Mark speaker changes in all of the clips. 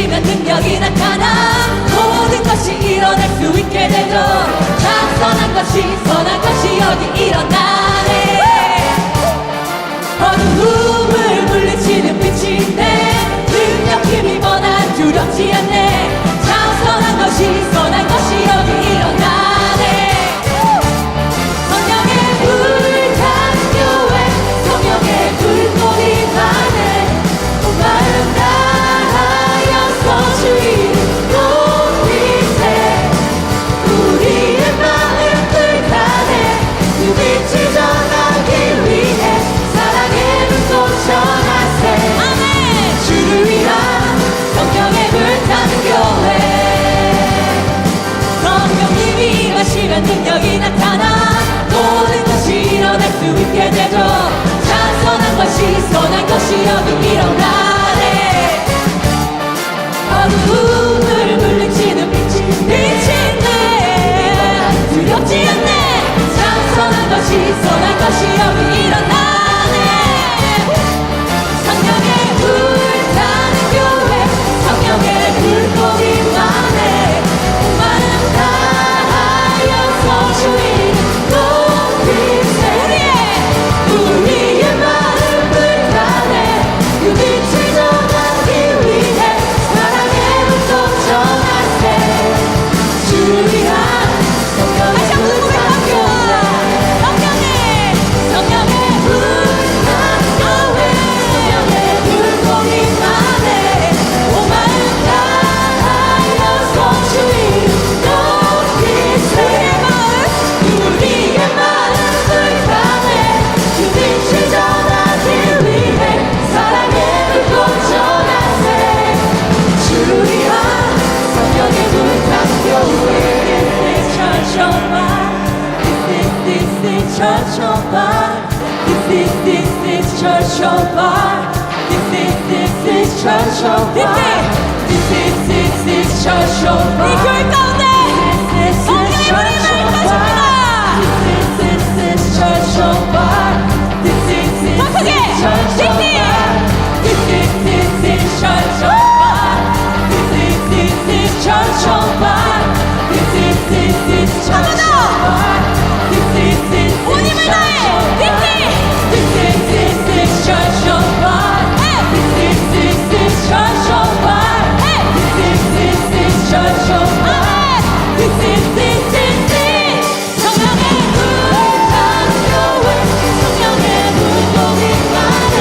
Speaker 1: 마시면 능력이 나타나 모든 것이 일어날 수 있게 되죠. 참 선한 것이 여기 일어나네. 어두움을 물리치는 빛인데 능력 힘이 번한 두렵지 않네. 참 선한 것이 여기 일어나네. 성령의 불타는 교회 성령의 불꽃이 나네. 온 마음 다하여서 주의 높이세. 우리의 마음 불타네. 그 빛이 전하기 위해 사랑의 불꽃 전하세. 아멘. 주를 위한 성령의 불타는 교회. 성령님이 마시면 능력이 나타나 모든 것이 일어날 수 있게 되죠. 찬선한 것이 여기 일어나네. 어두움을 물리치는 빛인데 두렵지 않네. 찬선한 것이 여기 일어나네. 성령의 불타는 교회 성령의 불꽃이 나네. 온 마음 다하여서 주의 높이세. 우리의 마음 불타네. 그 빛을 전하기 위해 사랑의 불꽃 전하세. 주를 위한 성령의 불타는 교회. 성령의 불타는 교회 성령의 불꽃이 나네. 온 마음 다하여서 주의 높이세. 우리의 마음 불타네. 그 빛을 전하기 위해 사랑의 불꽃 전하세. 주를 위한 성령의 불타는 교회. This is church on fire. This is church on fire. This is church on fire. This is church on fire. This is church on fire. 이 교회 가운데 성령의 불이 맑아집니다. This is church on fire. This is church on fire. This is church on fire. This is church on fire. This is church on fire. This is 온 힘을 다해. This is church on fire. This is church on fire. This is church on fire. This is 성령의 불타는 교회 성령의 불꽃이 나네.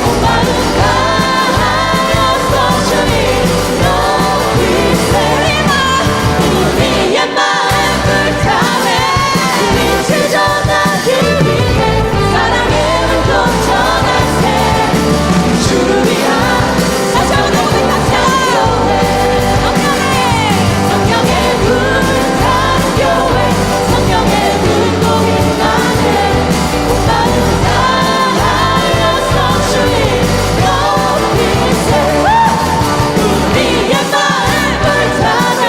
Speaker 1: 온 마음 다하여서 주의 높이세. 우리의 마음 불타네. 그 빛을 전하기 위해 사랑의 불꽃 전하세. 주를 위한 성령의 불타는 교회. 성령의 불타는 교회 성령의 불꽃이 나네. 온 마음 다하여서 주의 높이세. 우리의 마음 불타네.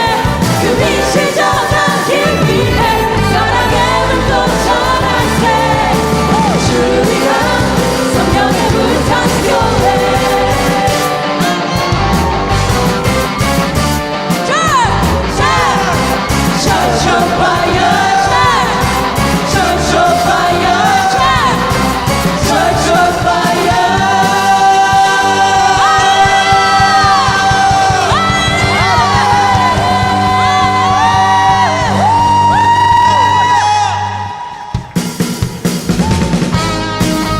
Speaker 1: 그 빛을 전하기 위해 사랑의 불꽃 전하세. 주를 위한 성령의 불타는 교회. Church on fire. Church on fire. Church on fire.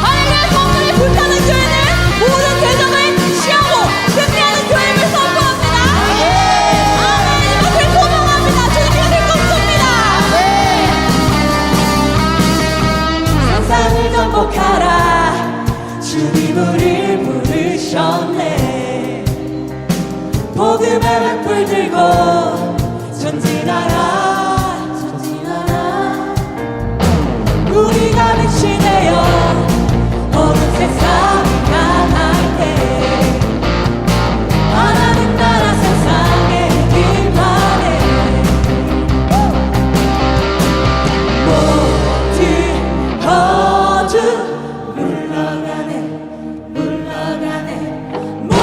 Speaker 1: 할렐루야. 성령의 불타는 교회는 모든 대적을 취하고 승리하는 교회임을 선포합니다. 아멘. 이것을 소망합니다. 주님께 돕습니다. 세상을 정복하라. 주님 우릴 부르셨네. 복음의 횃불 들고 전진하라. 우리가 빛이 되어 어두운 세상 나갈 때 하나님 나라 세상에 길만해. 모든 어둠 물러가네. 모든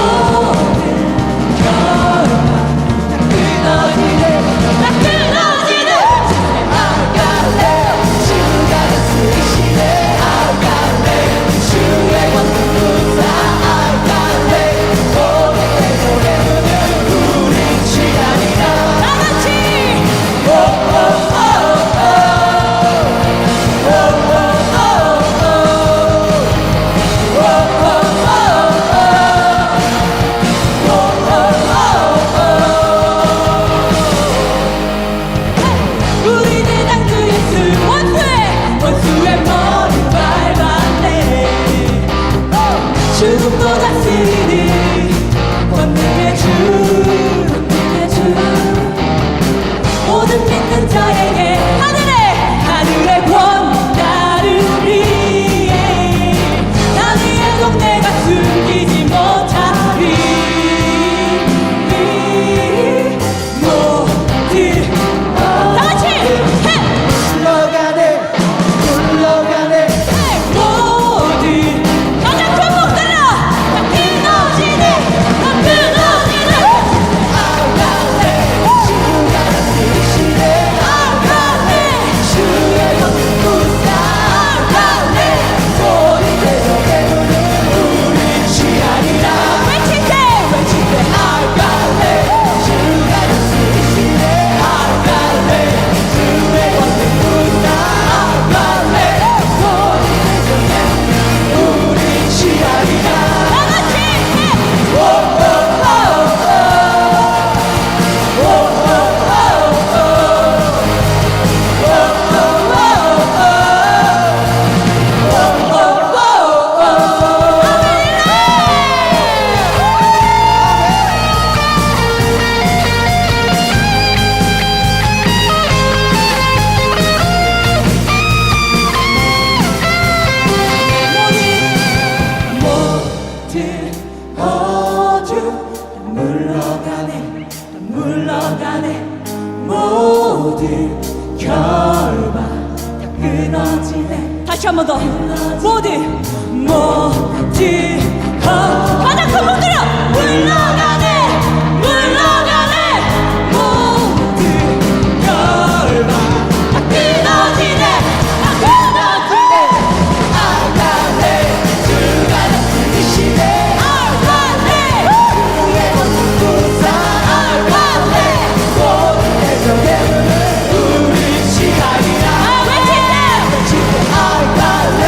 Speaker 1: 죽음보다 쓰리 권능의 주 모든 믿는 자에게 하늘의 권 따르리 나의 동네가 숨기지 못하리 모든 다같이
Speaker 2: 흘러가네 흘러가네
Speaker 1: 모든 가장 큰 목들아 다 끊어지네 다 끊어지네 아갈래 주가 쓰시네 아갈래 주의 영구사 아갈래 모든 대적의 우리 취하리라 외치세 아갈래 주가 쓰시네 아갈래 주의 영구사 아갈래 모든 대적의 우리 취하리라 다같이 모든 어둠 물러가네 물러가네 모든 결박 다 끊어지네 다시 한 번 더 모든 가장 큰 목들여 물러가네 물러가네 모든 결박 다 끊어지네 다 끊어지네 아갈래 주가 쓰시네 아갈래 주의 원수사 아갈래 모든 대적의 우리 취하리라 외치세 아갈래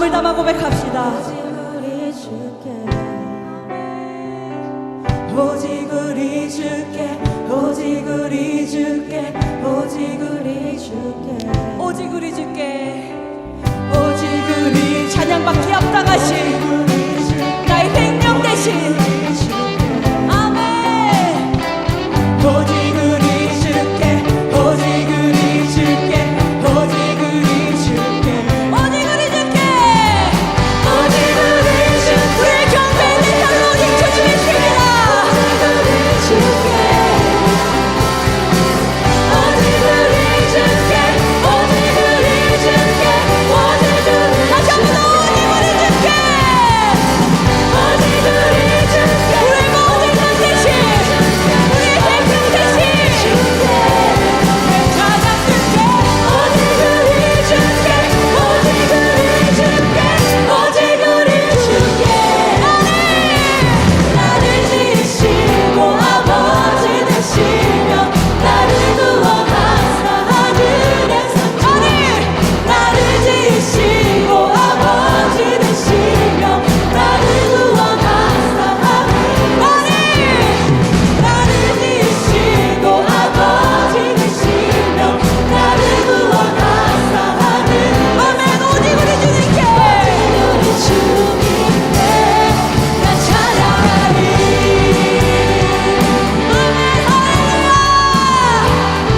Speaker 1: 마음을 담아 고백합시다.
Speaker 2: 오직 우리 주께 오직 우리 주께 오직 우리 주께
Speaker 1: 오직 우리 주께
Speaker 2: 오직 우리
Speaker 1: 찬양받기 합당하신 나의 생명 대신 아멘.
Speaker 2: 오직 우리 주께 오직 우리 주께 오직 우리 주께
Speaker 1: 오직 우리 주께
Speaker 2: 오직 우리 주께
Speaker 1: 우리의 경배의 대상으로 오직 주님이십니다. 다시 한번 우리의 모든 것 대신 우리의 생명 대신 찬양
Speaker 2: 나를 지으시고 아버지 되시며 나를 구원하사 하늘의 선자니 나를 지으시고 아버지 되시며 나를 구원하사 나를 지으시고 아버지 되시며 나를 구원하사
Speaker 1: 아멘. 오직 우리 주님께
Speaker 2: 우리 주님께 나 찬양하리
Speaker 1: 아멘. 할렐루야.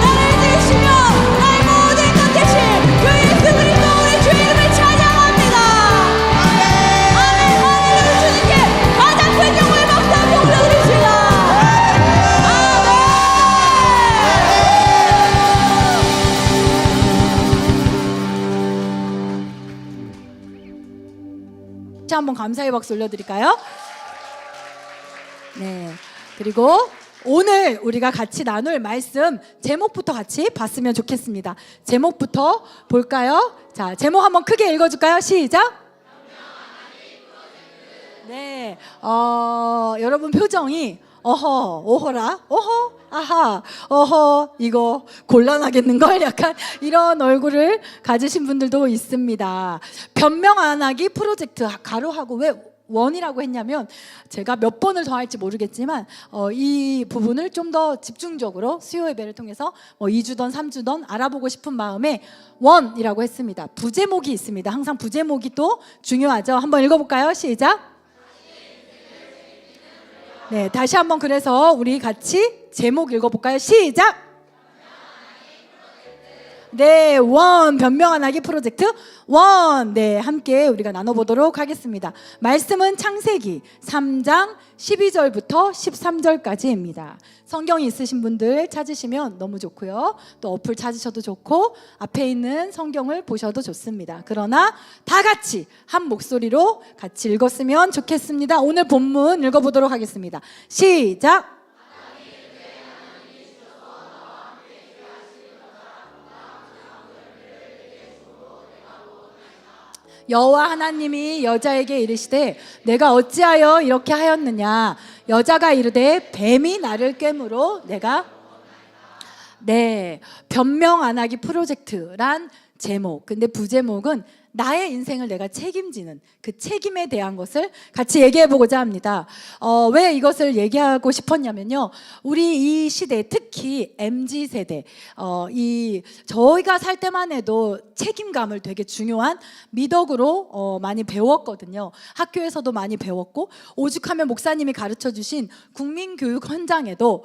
Speaker 1: 나를 지으시며 나의 모든 것 대신 그 예수 그리스도 우리 주의 이름을 찬양합니다. 아멘. 할렐루야. 주님께 가장 큰 영광의 박수 올려드립시다. 자, 한번 감사의 박수 올려드릴까요? 네. 그리고 오늘 우리가 같이 나눌 말씀 제목부터 같이 봤으면 좋겠습니다. 제목부터 볼까요? 자, 제목 한번 크게 읽어줄까요? 시작. 네. 여러분 표정이 어허, 오호라, 어허, 아하, 어허, 이거 곤란하겠는걸? 약간 이런 얼굴을 가지신 분들도 있습니다. 변명 안 하기 프로젝트 가로하고 왜 원이라고 했냐면 제가 몇 번을 더 할지 모르겠지만 이 부분을 좀 더 집중적으로 수요 예배를 통해서 2주던 3주던 알아보고 싶은 마음에 원이라고 했습니다. 부제목이 있습니다. 항상 부제목이 또 중요하죠. 한번 읽어볼까요? 시작. 네, 다시 한번 그래서 우리 같이 제목 읽어볼까요? 시작! 네, 원 변명 안 하기 프로젝트 원. 네, 함께 우리가 나눠보도록 하겠습니다. 말씀은 창세기 3장 12절부터 13절까지입니다. 성경이 있으신 분들 찾으시면 너무 좋고요. 또 어플 찾으셔도 좋고 앞에 있는 성경을 보셔도 좋습니다. 그러나 다 같이 한 목소리로 같이 읽었으면 좋겠습니다. 오늘 본문 읽어보도록 하겠습니다. 시작! 여호와 하나님이 여자에게 이르시되 내가 어찌하여 이렇게 하였느냐. 여자가 이르되 뱀이 나를 꿰므로 내가 변명 안 하기 프로젝트란 제목. 근데 부제목은 나의 인생을 내가 책임지는 그 책임에 대한 것을 같이 얘기해 보고자 합니다. 왜 이것을 얘기하고 싶었냐면요. 우리 이 시대, 특히 MZ세대, 저희가 살 때만 해도 책임감을 되게 중요한 미덕으로 많이 배웠거든요. 학교에서도 많이 배웠고, 오죽하면 목사님이 가르쳐 주신 국민교육 현장에도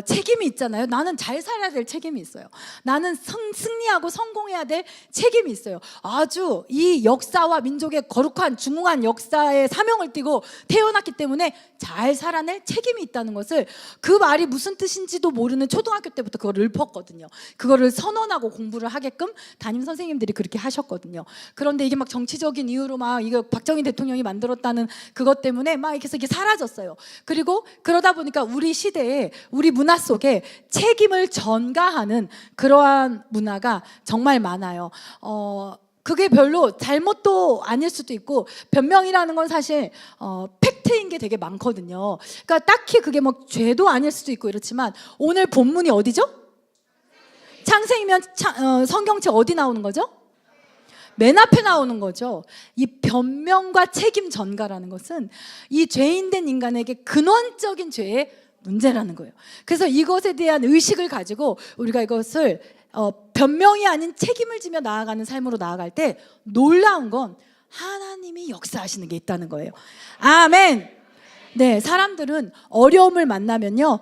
Speaker 1: 책임이 있잖아요. 나는 잘 살아야 될 책임이 있어요. 나는 승리하고 성공해야 될 책임이 있어요. 아주 이 역사와 민족의 거룩한 중후한 역사의 사명을 띠고 태어났기 때문에 잘 살아낼 책임이 있다는 것을, 그 말이 무슨 뜻인지도 모르는 초등학교 때부터 그걸 읊었거든요. 그거를 선언하고 공부를 하게끔 담임 선생님들이 그렇게 하셨거든요. 그런데 이게 막 정치적인 이유로 막 이거 박정희 대통령이 만들었다는 그것 때문에 막 이렇게 해서 이게 사라졌어요. 그리고 그러다 보니까 우리 시대에, 우리 문화 속에 책임을 전가하는 그러한 문화가 정말 많아요. 그게 별로 잘못도 아닐 수도 있고, 변명이라는 건 사실 팩트인 게 되게 많거든요. 그러니까 딱히 그게 뭐 죄도 아닐 수도 있고 이렇지만, 오늘 본문이 어디죠? 창세기면 성경책 어디 나오는 거죠?
Speaker 3: 맨 앞에 나오는 거죠. 이 변명과 책임 전가라는 것은 이 죄인된 인간에게 근원적인 죄의 문제라는 거예요. 그래서 이것에 대한 의식을 가지고 우리가 이것을 변명이 아닌 책임을 지며 나아가는 삶으로 나아갈 때 놀라운 건 하나님이 역사하시는 게 있다는 거예요. 아멘. 네, 사람들은 어려움을 만나면요,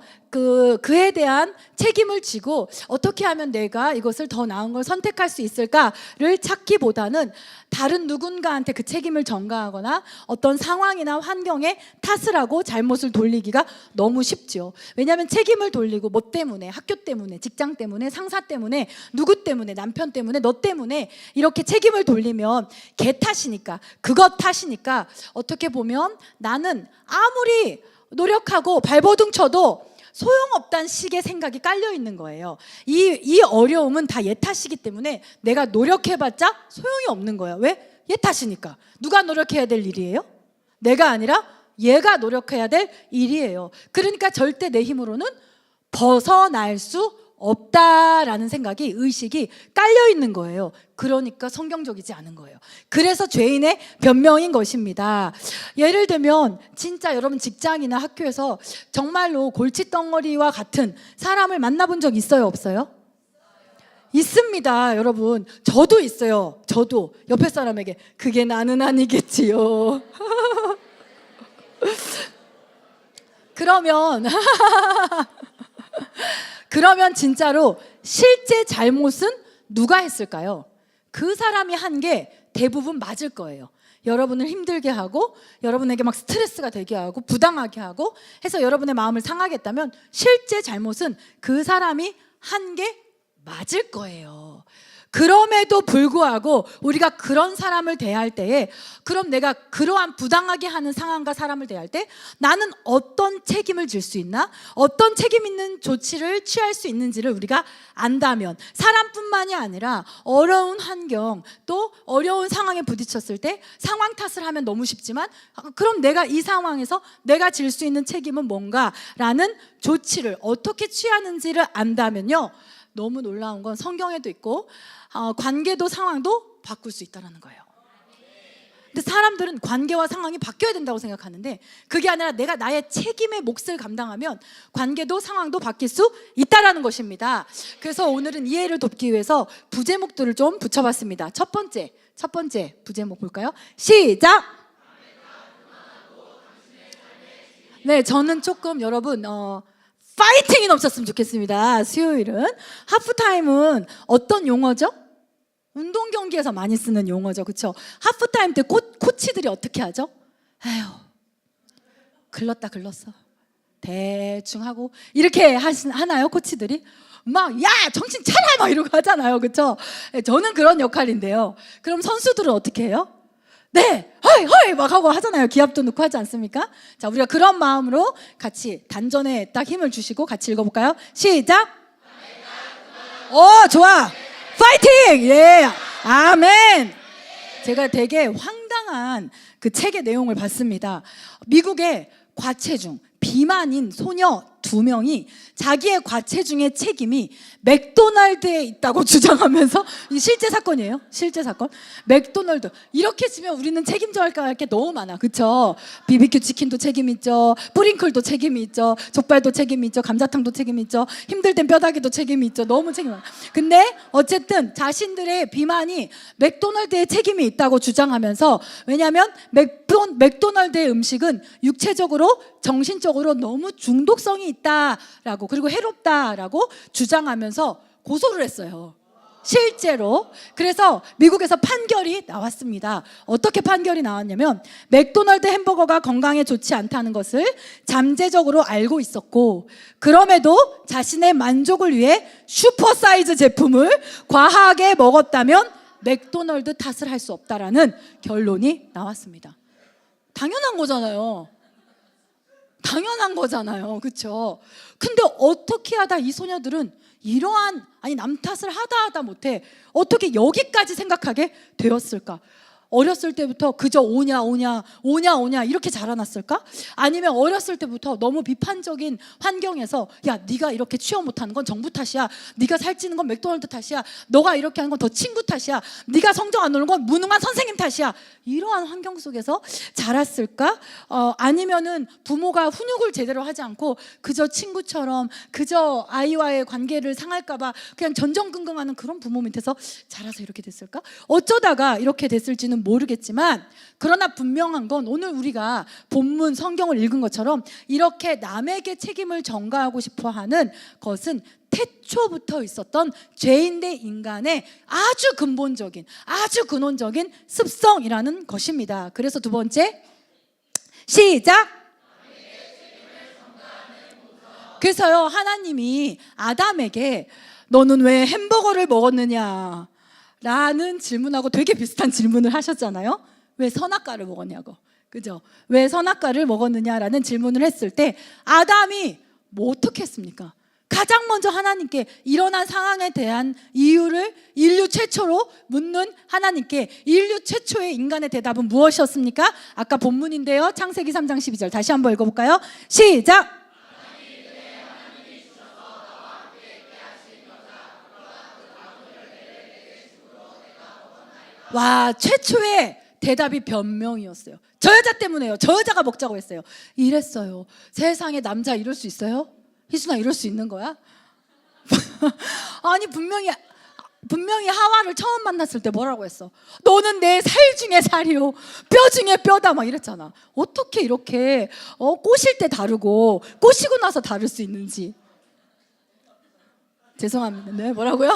Speaker 3: 그에 대한 책임을 지고 어떻게 하면 내가 이것을 더 나은 걸 선택할 수 있을까를 찾기보다는 다른 누군가한테 그 책임을 전가하거나 어떤 상황이나 환경에 탓을 하고 잘못을 돌리기가 너무 쉽죠. 왜냐하면 책임을 돌리고 뭐 때문에, 학교 때문에, 직장 때문에, 상사 때문에, 누구 때문에, 남편 때문에, 너 때문에 이렇게 책임을 돌리면 걔 탓이니까, 그것 탓이니까 어떻게 보면 나는 아무리 노력하고 발버둥 쳐도 소용없다는 식의 생각이 깔려 있는 거예요. 이 어려움은 다 얘 탓이기 때문에 내가 노력해봤자 소용이 없는 거예요. 왜? 얘 탓이니까. 누가 노력해야 될 일이에요? 내가 아니라 얘가 노력해야 될 일이에요. 그러니까 절대 내 힘으로는 벗어날 수 없다라는 생각이, 의식이 깔려 있는 거예요. 그러니까 성경적이지 않은 거예요. 그래서 죄인의 변명인 것입니다. 예를 들면 진짜 여러분 직장이나 학교에서 정말로 골칫덩어리와 같은 사람을 만나본 적 있어요, 없어요? 있습니다, 여러분. 저도 있어요. 저도 옆에 사람에게 그게 나는 아니겠지요. 그러면 진짜로 실제 잘못은 누가 했을까요? 그 사람이 한 게 대부분 맞을 거예요. 여러분을 힘들게 하고 여러분에게 막 스트레스가 되게 하고 부당하게 하고 해서 여러분의 마음을 상하게 했다면 실제 잘못은 그 사람이 한 게 맞을 거예요. 그럼에도 불구하고 우리가 그런 사람을 대할 때에, 그럼 내가 그러한 부당하게 하는 상황과 사람을 대할 때 나는 어떤 책임을 질 수 있나? 어떤 책임 있는 조치를 취할 수 있는지를 우리가 안다면, 사람뿐만이 아니라 어려운 환경 또 어려운 상황에 부딪혔을 때 상황 탓을 하면 너무 쉽지만, 그럼 내가 이 상황에서 내가 질 수 있는 책임은 뭔가라는 조치를 어떻게 취하는지를 안다면요, 너무 놀라운 건 성경에도 있고 관계도 상황도 바꿀 수 있다는 거예요. 근데 사람들은 관계와 상황이 바뀌어야 된다고 생각하는데 그게 아니라 내가 나의 책임의 몫을 감당하면 관계도 상황도 바뀔 수 있다는 것입니다. 그래서 오늘은 이해를 돕기 위해서 부제목들을 좀 붙여봤습니다. 첫 번째 부제목 볼까요? 시작! 네, 저는 조금 여러분 파이팅이 넘쳤으면 좋겠습니다. 수요일은. 하프타임은 어떤 용어죠? 운동 경기에서 많이 쓰는 용어죠, 그렇죠? 하프타임 때 코치들이 어떻게 하죠? 에휴, 글렀어. 대충 하고 이렇게 하나요, 코치들이? 막 야 정신 차려 막 이러고 하잖아요, 그렇죠? 저는 그런 역할인데요. 그럼 선수들은 어떻게 해요? 네, 허이 막 하고 하잖아요. 기합도 넣고 하지 않습니까? 자, 우리가 그런 마음으로 같이 단전에 딱 힘을 주시고 같이 읽어볼까요? 시작! 좋아! 파이팅! 예, 아멘! 제가 되게 황당한 그 책의 내용을 봤습니다. 미국의 과체중, 비만인 소녀 2명이 자기의 과체중의 책임이 맥도날드에 있다고 주장하면서, 이 실제 사건이에요. 실제 사건. 맥도날드. 이렇게 치면 우리는 책임져야 할 게 너무 많아. 그쵸? BBQ 치킨도 책임 있죠. 뿌링클도 책임이 있죠. 족발도 책임이 있죠. 감자탕도 책임이 있죠. 힘들 땐 뼈다귀도 책임이 있죠. 너무 책임이 많아. 근데 어쨌든 자신들의 비만이 맥도날드에 책임이 있다고 주장하면서, 왜냐하면 맥도날드의 음식은 육체적으로 정신적으로 너무 중독성이 있다라고, 그리고 해롭다라고 주장하면서 고소를 했어요. 실제로. 그래서 미국에서 판결이 나왔습니다. 어떻게 판결이 나왔냐면, 맥도날드 햄버거가 건강에 좋지 않다는 것을 잠재적으로 알고 있었고, 그럼에도 자신의 만족을 위해 슈퍼사이즈 제품을 과하게 먹었다면 맥도날드 탓을 할 수 없다라는 결론이 나왔습니다. 당연한 거잖아요. 그렇죠? 근데 어떻게 하다 이 소녀들은 이러한, 남 탓을 하다 못해 어떻게 여기까지 생각하게 되었을까? 어렸을 때부터 그저 오냐 오냐 오냐 오냐 이렇게 자라났을까? 아니면 어렸을 때부터 너무 비판적인 환경에서 야 네가 이렇게 취업 못하는 건 정부 탓이야, 네가 살찌는 건 맥도날드 탓이야, 너가 이렇게 하는 건 더 친구 탓이야, 네가 성적 안 오는 건 무능한 선생님 탓이야, 이러한 환경 속에서 자랐을까? 아니면은 부모가 훈육을 제대로 하지 않고 그저 친구처럼 그저 아이와의 관계를 상할까 봐 그냥 전전긍긍하는 그런 부모 밑에서 자라서 이렇게 됐을까? 어쩌다가 이렇게 됐을지는 모르겠지만, 그러나 분명한 건 오늘 우리가 본문 성경을 읽은 것처럼 이렇게 남에게 책임을 전가하고 싶어 하는 것은 태초부터 있었던 죄인 대 인간의 아주 근본적인, 아주 근원적인 습성이라는 것입니다. 그래서 두 번째, 시작. 그래서요, 하나님이 아담에게 너는 왜 햄버거를 먹었느냐 라는 질문하고 되게 비슷한 질문을 하셨잖아요. 왜 선악과를 먹었냐고. 그죠? 왜 선악과를 먹었느냐라는 질문을 했을 때 아담이 뭐 어떻게 했습니까? 가장 먼저 하나님께 일어난 상황에 대한 이유를 인류 최초로 묻는 하나님께 인류 최초의 인간의 대답은 무엇이었습니까? 아까 본문인데요, 창세기 3장 12절 다시 한번 읽어볼까요? 시작. 와, 최초의 대답이 변명이었어요. 저 여자 때문에요. 저 여자가 먹자고 했어요. 이랬어요. 세상에 남자 이럴 수 있어요? 희순아, 이럴 수 있는 거야? 아니 분명히 하와를 처음 만났을 때 뭐라고 했어? 너는 내 살 중에 살이요 뼈 중에 뼈다 막 이랬잖아. 어떻게 이렇게 꼬실 때 다르고 꼬시고 나서 다를 수 있는지. 죄송합니다. 네, 뭐라고요?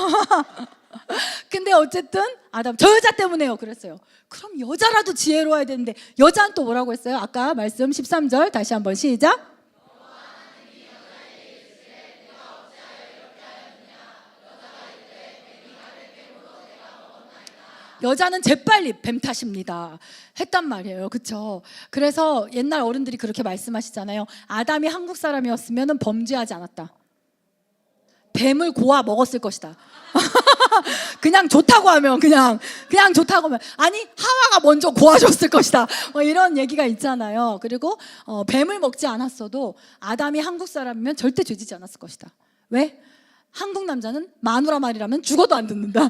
Speaker 3: 근데 어쨌든 아담 저 여자 때문에요 그랬어요. 그럼 여자라도 지혜로워야 되는데 여자는 또 뭐라고 했어요? 아까 말씀 13절 다시 한번 시작. 여자는 재빨리 뱀 탓입니다 했단 말이에요. 그렇죠? 그래서 옛날 어른들이 그렇게 말씀하시잖아요. 아담이 한국 사람이었으면 범죄하지 않았다. 뱀을 고아 먹었을 것이다. 그냥 좋다고 하면 그냥 좋다고 하면 아니 하와가 먼저 고아줬을 것이다. 뭐 이런 얘기가 있잖아요. 그리고 뱀을 먹지 않았어도 아담이 한국 사람이면 절대 죄지지 않았을 것이다. 왜? 한국 남자는 마누라 말이라면 죽어도 안 듣는다.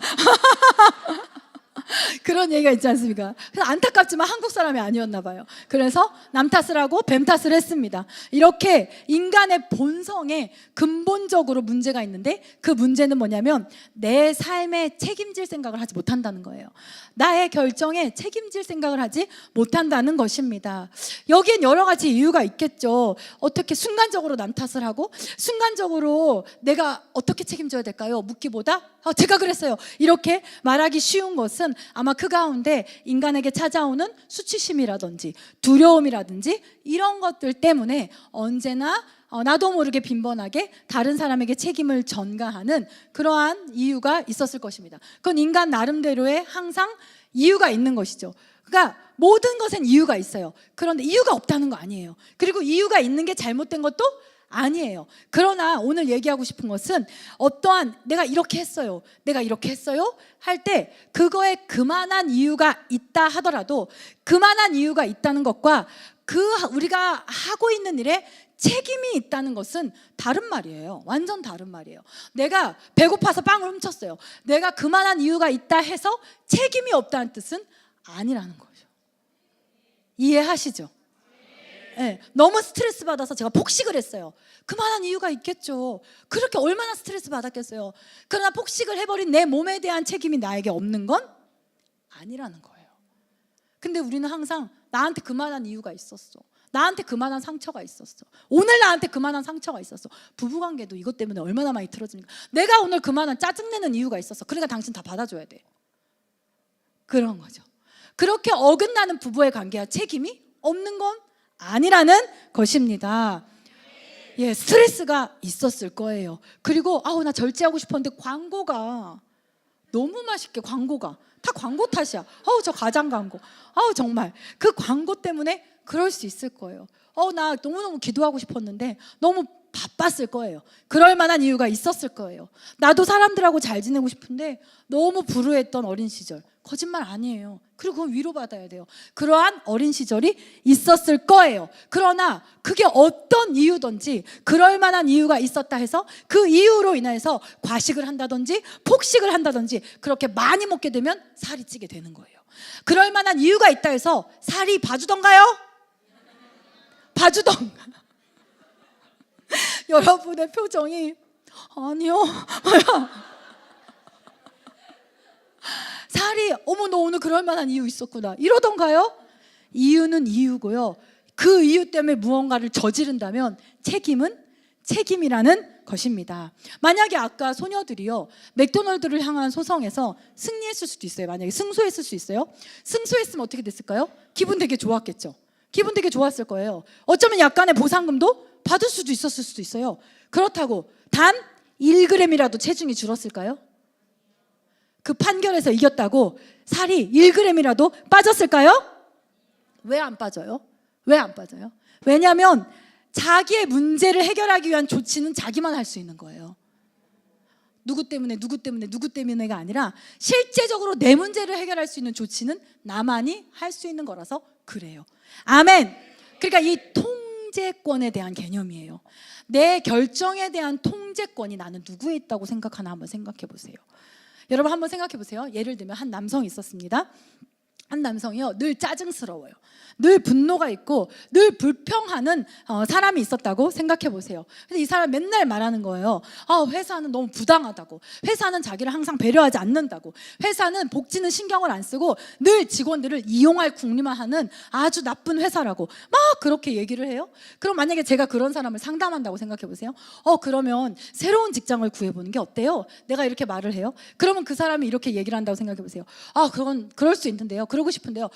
Speaker 3: 그런 얘기가 있지 않습니까? 그래서 안타깝지만 한국 사람이 아니었나 봐요. 그래서 남 탓을 하고 뱀 탓을 했습니다. 이렇게 인간의 본성에 근본적으로 문제가 있는데 그 문제는 뭐냐면 내 삶에 책임질 생각을 하지 못한다는 거예요. 나의 결정에 책임질 생각을 하지 못한다는 것입니다. 여기엔 여러 가지 이유가 있겠죠. 어떻게 순간적으로 남 탓을 하고 순간적으로 내가 어떻게 책임져야 될까요? 묻기보다 제가 그랬어요 이렇게 말하기 쉬운 것은 아마 그 가운데 인간에게 찾아오는 수치심이라든지 두려움이라든지 이런 것들 때문에 언제나 나도 모르게 빈번하게 다른 사람에게 책임을 전가하는 그러한 이유가 있었을 것입니다. 그건 인간 나름대로의 항상 이유가 있는 것이죠. 그러니까 모든 것엔 이유가 있어요. 그런데 이유가 없다는 거 아니에요. 그리고 이유가 있는 게 잘못된 것도 아니에요. 그러나 오늘 얘기하고 싶은 것은 어떠한 내가 이렇게 했어요 할 때 그거에 그만한 이유가 있다 하더라도 그만한 이유가 있다는 것과 우리가 하고 있는 일에 책임이 있다는 것은 다른 말이에요. 완전 다른 말이에요. 내가 배고파서 빵을 훔쳤어요. 내가 그만한 이유가 있다 해서 책임이 없다는 뜻은 아니라는 거죠. 이해하시죠? 네, 너무 스트레스 받아서 제가 폭식을 했어요. 그만한 이유가 있겠죠. 그렇게 얼마나 스트레스 받았겠어요. 그러나 폭식을 해버린 내 몸에 대한 책임이 나에게 없는 건 아니라는 거예요. 근데 우리는 항상 나한테 그만한 이유가 있었어. 나한테 그만한 상처가 있었어. 오늘 나한테 그만한 상처가 있었어. 부부관계도 이것 때문에 얼마나 많이 틀어지니까 내가 오늘 그만한 짜증내는 이유가 있었어. 그러니까 당신 다 받아줘야 돼. 그런 거죠. 그렇게 어긋나는 부부의 관계와 책임이 없는 건 아니라는 것입니다. 예, 스트레스가 있었을 거예요. 그리고 나 절제하고 싶었는데 광고가 너무 맛있게 광고가 다 광고 탓이야. 저 가장 광고. 정말 그 광고 때문에 그럴 수 있을 거예요. 나 너무너무 기도하고 싶었는데 너무 바빴을 거예요. 그럴 만한 이유가 있었을 거예요. 나도 사람들하고 잘 지내고 싶은데 너무 불우했던 어린 시절. 거짓말 아니에요. 그리고 그건 위로받아야 돼요. 그러한 어린 시절이 있었을 거예요. 그러나 그게 어떤 이유든지 그럴 만한 이유가 있었다 해서 그 이유로 인해서 과식을 한다든지 폭식을 한다든지 그렇게 많이 먹게 되면 살이 찌게 되는 거예요. 그럴 만한 이유가 있다 해서 살이 봐주던가요? 봐주던가. 여러분의 표정이 아니요. 살이 어머 너 오늘 그럴 만한 이유 있었구나 이러던가요? 이유는 이유고요. 그 이유 때문에 무언가를 저지른다면 책임은 책임이라는 것입니다. 만약에 아까 소녀들이요 맥도날드를 향한 소송에서 승리했을 수도 있어요. 만약에 승소했을 수 있어요. 승소했으면 어떻게 됐을까요? 기분 되게 좋았겠죠. 기분 되게 좋았을 거예요. 어쩌면 약간의 보상금도 받을 수도 있었을 수도 있어요. 그렇다고 단 1g이라도 체중이 줄었을까요? 그 판결에서 이겼다고 살이 1g이라도 빠졌을까요? 왜 안 빠져요? 왜 안 빠져요? 왜냐하면 자기의 문제를 해결하기 위한 조치는 자기만 할 수 있는 거예요. 누구 때문에가 아니라 실제적으로 내 문제를 해결할 수 있는 조치는 나만이 할 수 있는 거라서 그래요. 아멘. 그러니까 이 통제권에 대한 개념이에요. 내 결정에 대한 통제권이 나는 누구에 있다고 생각하나 한번 생각해 보세요. 여러분 한번 생각해 보세요. 예를 들면 한 남성이 있었습니다. 한 남성이요 늘 짜증스러워요. 늘 분노가 있고 늘 불평하는 사람이 있었다고 생각해 보세요. 근데 이 사람 맨날 말하는 거예요. 회사는 너무 부당하다고, 회사는 자기를 항상 배려하지 않는다고, 회사는 복지는 신경을 안 쓰고 늘 직원들을 이용할 궁리만 하는 아주 나쁜 회사라고 막 그렇게 얘기를 해요. 그럼 만약에 제가 그런 사람을 상담한다고 생각해 보세요. 그러면 새로운 직장을 구해보는 게 어때요? 내가 이렇게 말을 해요. 그러면 그 사람이 이렇게 얘기를 한다고 생각해 보세요. 그건 그럴 수 있는데요. 그러고 싶은데요.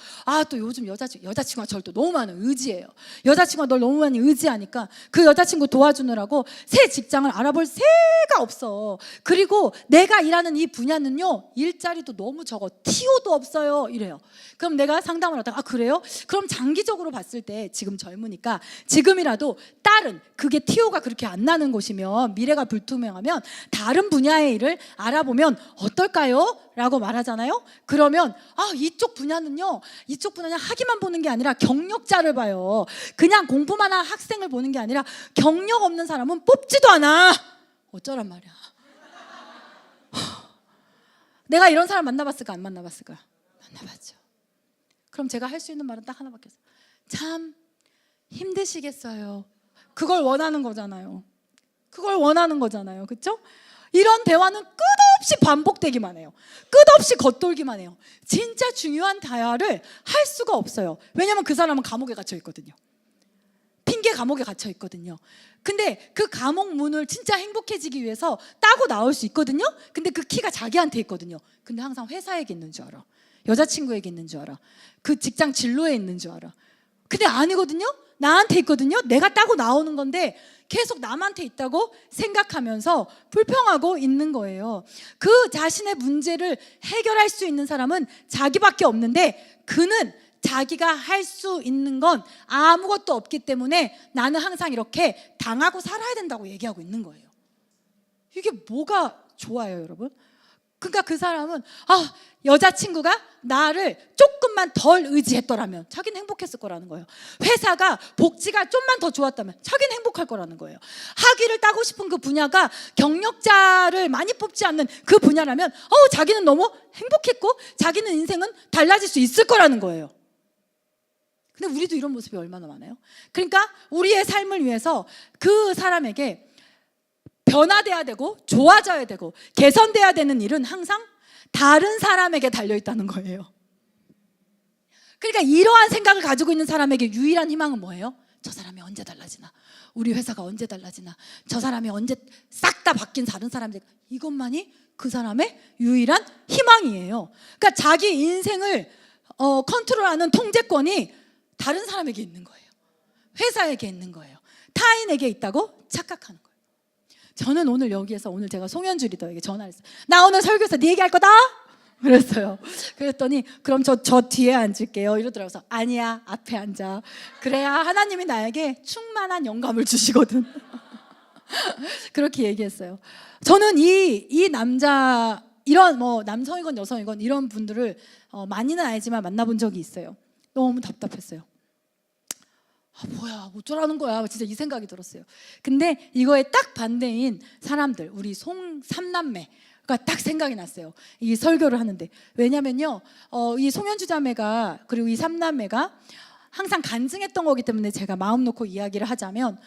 Speaker 3: 또 요즘 여자친구가 저를 또 너무 많이 의지해요. 여자친구가 널 너무 많이 의지하니까 그 여자친구 도와주느라고 새 직장을 알아볼 새가 없어. 그리고 내가 일하는 이 분야는요 일자리도 너무 적어. TO도 없어요. 이래요. 그럼 내가 상담을 하다가 그래요? 그럼 장기적으로 봤을 때 지금 젊으니까 지금이라도 다른 그게 TO가 그렇게 안 나는 곳이면 미래가 불투명하면 다른 분야의 일을 알아보면 어떨까요? 라고 말하잖아요. 그러면 이쪽 분야는요 학위만 보는 게 아니라 경력자를 봐요. 그냥 공부만 한 학생을 보는 게 아니라 경력 없는 사람은 뽑지도 않아. 어쩌란 말이야. 내가 이런 사람 만나봤을까 안 만나봤을까? 만나봤죠. 그럼 제가 할 수 있는 말은 딱 하나밖에 없어요. 참 힘드시겠어요. 그걸 원하는 거잖아요. 그걸 원하는 거잖아요. 그렇죠? 이런 대화는 끝없이 반복되기만 해요. 끝없이 겉돌기만 해요. 진짜 중요한 대화를 할 수가 없어요. 왜냐하면 그 사람은 감옥에 갇혀 있거든요. 핑계 감옥에 갇혀 있거든요. 근데 그 감옥 문을 진짜 행복해지기 위해서 따고 나올 수 있거든요. 근데 그 키가 자기한테 있거든요. 근데 항상 회사에게 있는 줄 알아. 여자친구에게 있는 줄 알아. 그 직장 진로에 있는 줄 알아. 근데 아니거든요. 나한테 있거든요. 내가 따고 나오는 건데 계속 남한테 있다고 생각하면서 불평하고 있는 거예요. 그 자신의 문제를 해결할 수 있는 사람은 자기밖에 없는데 그는 자기가 할 수 있는 건 아무것도 없기 때문에 나는 항상 이렇게 당하고 살아야 된다고 얘기하고 있는 거예요. 이게 뭐가 좋아요, 여러분? 그러니까 그 사람은 여자친구가 나를 조금만 덜 의지했더라면 자기는 행복했을 거라는 거예요. 회사가 복지가 좀만 더 좋았다면 자기는 행복할 거라는 거예요. 학위를 따고 싶은 그 분야가 경력자를 많이 뽑지 않는 그 분야라면 자기는 너무 행복했고 자기는 인생은 달라질 수 있을 거라는 거예요. 근데 우리도 이런 모습이 얼마나 많아요? 그러니까 우리의 삶을 위해서 그 사람에게 변화돼야 되고 좋아져야 되고 개선돼야 되는 일은 항상 다른 사람에게 달려있다는 거예요. 그러니까 이러한 생각을 가지고 있는 사람에게 유일한 희망은 뭐예요? 저 사람이 언제 달라지나, 우리 회사가 언제 달라지나, 저 사람이 언제 싹 다 바뀐 다른 사람들, 이것만이 그 사람의 유일한 희망이에요. 그러니까 자기 인생을 컨트롤하는 통제권이 다른 사람에게 있는 거예요. 회사에게 있는 거예요. 타인에게 있다고 착각하는 거예요. 저는 오늘 여기에서 오늘 제가 송현주 리더에게 전화를 했어요. 나 오늘 설교에서 네 얘기할 거다? 그랬어요. 그랬더니 그럼 저 뒤에 앉을게요. 이러더라고요. 그래서 아니야, 앞에 앉아. 그래야 하나님이 나에게 충만한 영감을 주시거든. 그렇게 얘기했어요. 저는 이 남자, 이런 뭐 남성이건 여성이건 이런 분들을 많이는 아니지만 만나본 적이 있어요. 너무 답답했어요. 뭐야 어쩌라는 거야, 진짜 이 생각이 들었어요. 근데 이거에 딱 반대인 사람들, 우리 삼남매가 딱 생각이 났어요, 이 설교를 하는데. 왜냐면요, 이 송현주 자매가 그리고 이 삼남매가 항상 간증했던 거기 때문에 제가 마음 놓고 이야기를 하자면,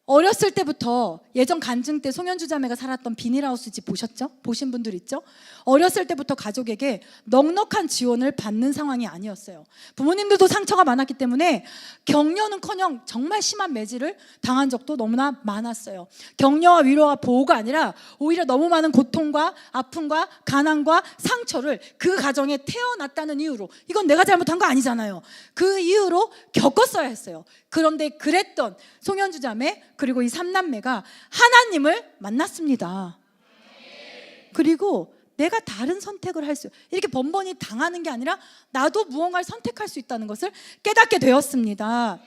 Speaker 3: 어렸을 때부터 예전 간증 때 송현주 자매가 살았던 비닐하우스 집 보셨죠? 보신 분들 있죠? 어렸을 때부터 가족에게 넉넉한 지원을 받는 상황이 아니었어요. 부모님들도 상처가 많았기 때문에 격려는커녕 정말 심한 매질을 당한 적도 너무나 많았어요. 격려와 위로와 보호가 아니라 오히려 너무 많은 고통과 아픔과 가난과 상처를 그 가정에 태어났다는 이유로, 이건 내가 잘못한 거 아니잖아요, 그 이유로 겪었어야 했어요. 그런데 그랬던 송현주 자매 그리고 이 삼남매가 하나님을 만났습니다. 그리고 내가 다른 선택을 할 수, 이렇게 번번이 당하는 게 아니라 나도 무언가를 선택할 수 있다는 것을 깨닫게 되었습니다.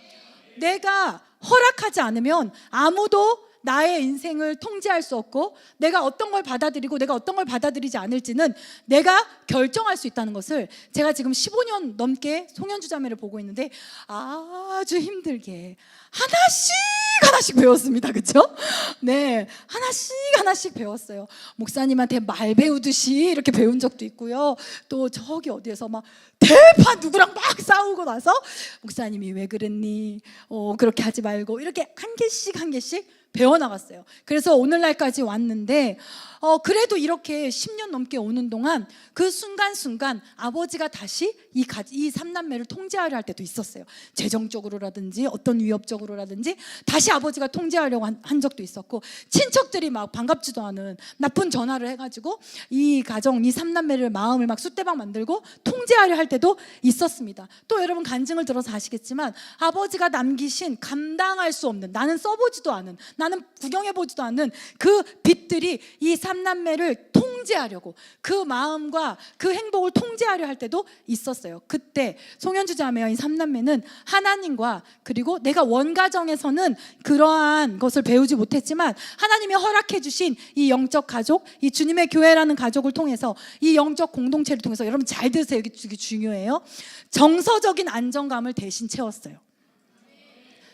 Speaker 3: 내가 허락하지 않으면 아무도 나의 인생을 통제할 수 없고, 내가 어떤 걸 받아들이고 내가 어떤 걸 받아들이지 않을지는 내가 결정할 수 있다는 것을 제가 지금 15년 넘게 송현주 자매를 보고 있는데 아주 힘들게 하나씩 배웠습니다. 그렇죠? 네, 하나씩 배웠어요. 목사님한테 말 배우듯이 이렇게 배운 적도 있고요. 또 저기 어디에서 막 대파 누구랑 막 싸우고 나서 목사님이 왜 그랬니? 그렇게 하지 말고, 이렇게 한 개씩 배워나갔어요. 그래서 오늘날까지 왔는데 그래도 이렇게 10년 넘게 오는 동안 그 순간순간 아버지가 다시 이 삼남매를 통제하려 할 때도 있었어요. 재정적으로라든지 어떤 위협적으로라든지 다시 아버지가 통제하려고 한 적도 있었고, 친척들이 막 반갑지도 않은 나쁜 전화를 해가지고 이 가정, 이 삼남매를 마음을 막 쑥대박 만들고 통제하려 할 때도 있었습니다. 또 여러분 간증을 들어서 아시겠지만 아버지가 남기신 감당할 수 없는, 나는 써보지도 않은, 나는 구경해보지도 않는 그 빚들이 이 삼남매를 통제하려고, 그 마음과 그 행복을 통제하려 할 때도 있었어요. 그때 송현주 자매와 이 삼남매는 하나님과, 그리고 내가 원가정에서는 그러한 것을 배우지 못했지만 하나님이 허락해 주신 이 영적 가족, 이 주님의 교회라는 가족을 통해서, 이 영적 공동체를 통해서, 여러분 잘 들으세요, 이게 중요해요, 정서적인 안정감을 대신 채웠어요.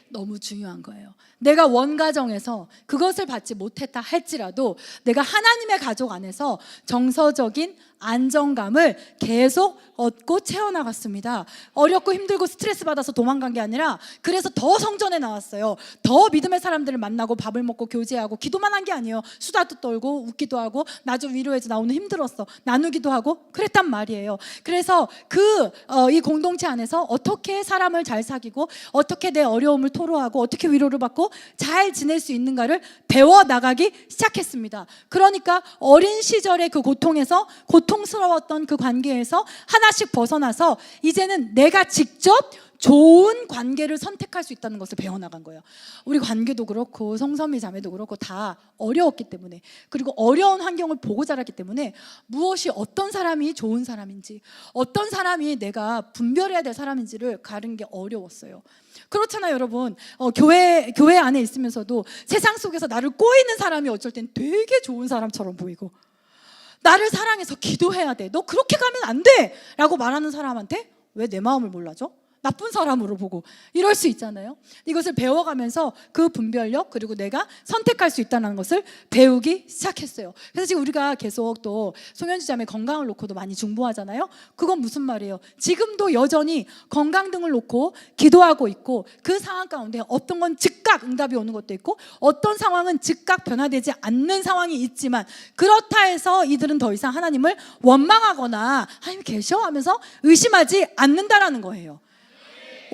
Speaker 3: 너무 중요한 거예요. 내가 원가정에서 그것을 받지 못했다 할지라도 내가 하나님의 가족 안에서 정서적인 안정감을 계속 얻고 채워나갔습니다. 어렵고 힘들고 스트레스 받아서 도망간 게 아니라, 그래서 더 성전에 나왔어요. 더 믿음의 사람들을 만나고 밥을 먹고 교제하고, 기도만 한 게 아니에요. 수다도 떨고 웃기도 하고, 나 좀 위로해줘, 나 오늘 힘들었어, 나누기도 하고 그랬단 말이에요. 그래서 이 공동체 안에서 어떻게 사람을 잘 사귀고, 어떻게 내 어려움을 토로하고, 어떻게 위로를 받고 잘 지낼 수 있는가를 배워나가기 시작했습니다. 그러니까 어린 시절의 그 고통스러웠던 그 관계에서 하나씩 벗어나서 이제는 내가 직접 좋은 관계를 선택할 수 있다는 것을 배워나간 거예요. 우리 관계도 그렇고 성선미 자매도 그렇고 다 어려웠기 때문에, 그리고 어려운 환경을 보고 자랐기 때문에 무엇이 어떤 사람이 좋은 사람인지, 어떤 사람이 내가 분별해야 될 사람인지를 가르는 게 어려웠어요. 그렇잖아요, 여러분. 교회 안에 있으면서도 세상 속에서 나를 꼬이는 사람이 어쩔 땐 되게 좋은 사람처럼 보이고, 나를 사랑해서 기도해야 돼, 너 그렇게 가면 안 돼 라고 말하는 사람한테 왜 내 마음을 몰라줘? 나쁜 사람으로 보고 이럴 수 있잖아요. 이것을 배워가면서 그 분별력, 그리고 내가 선택할 수 있다는 것을 배우기 시작했어요. 그래서 지금 우리가 계속 또 송현주 자매 건강을 놓고도 많이 중보하잖아요. 그건 무슨 말이에요? 지금도 여전히 건강 등을 놓고 기도하고 있고, 그 상황 가운데 어떤 건 즉각 응답이 오는 것도 있고, 어떤 상황은 즉각 변화되지 않는 상황이 있지만, 그렇다 해서 이들은 더 이상 하나님을 원망하거나 하나님 계셔 하면서 의심하지 않는다라는 거예요.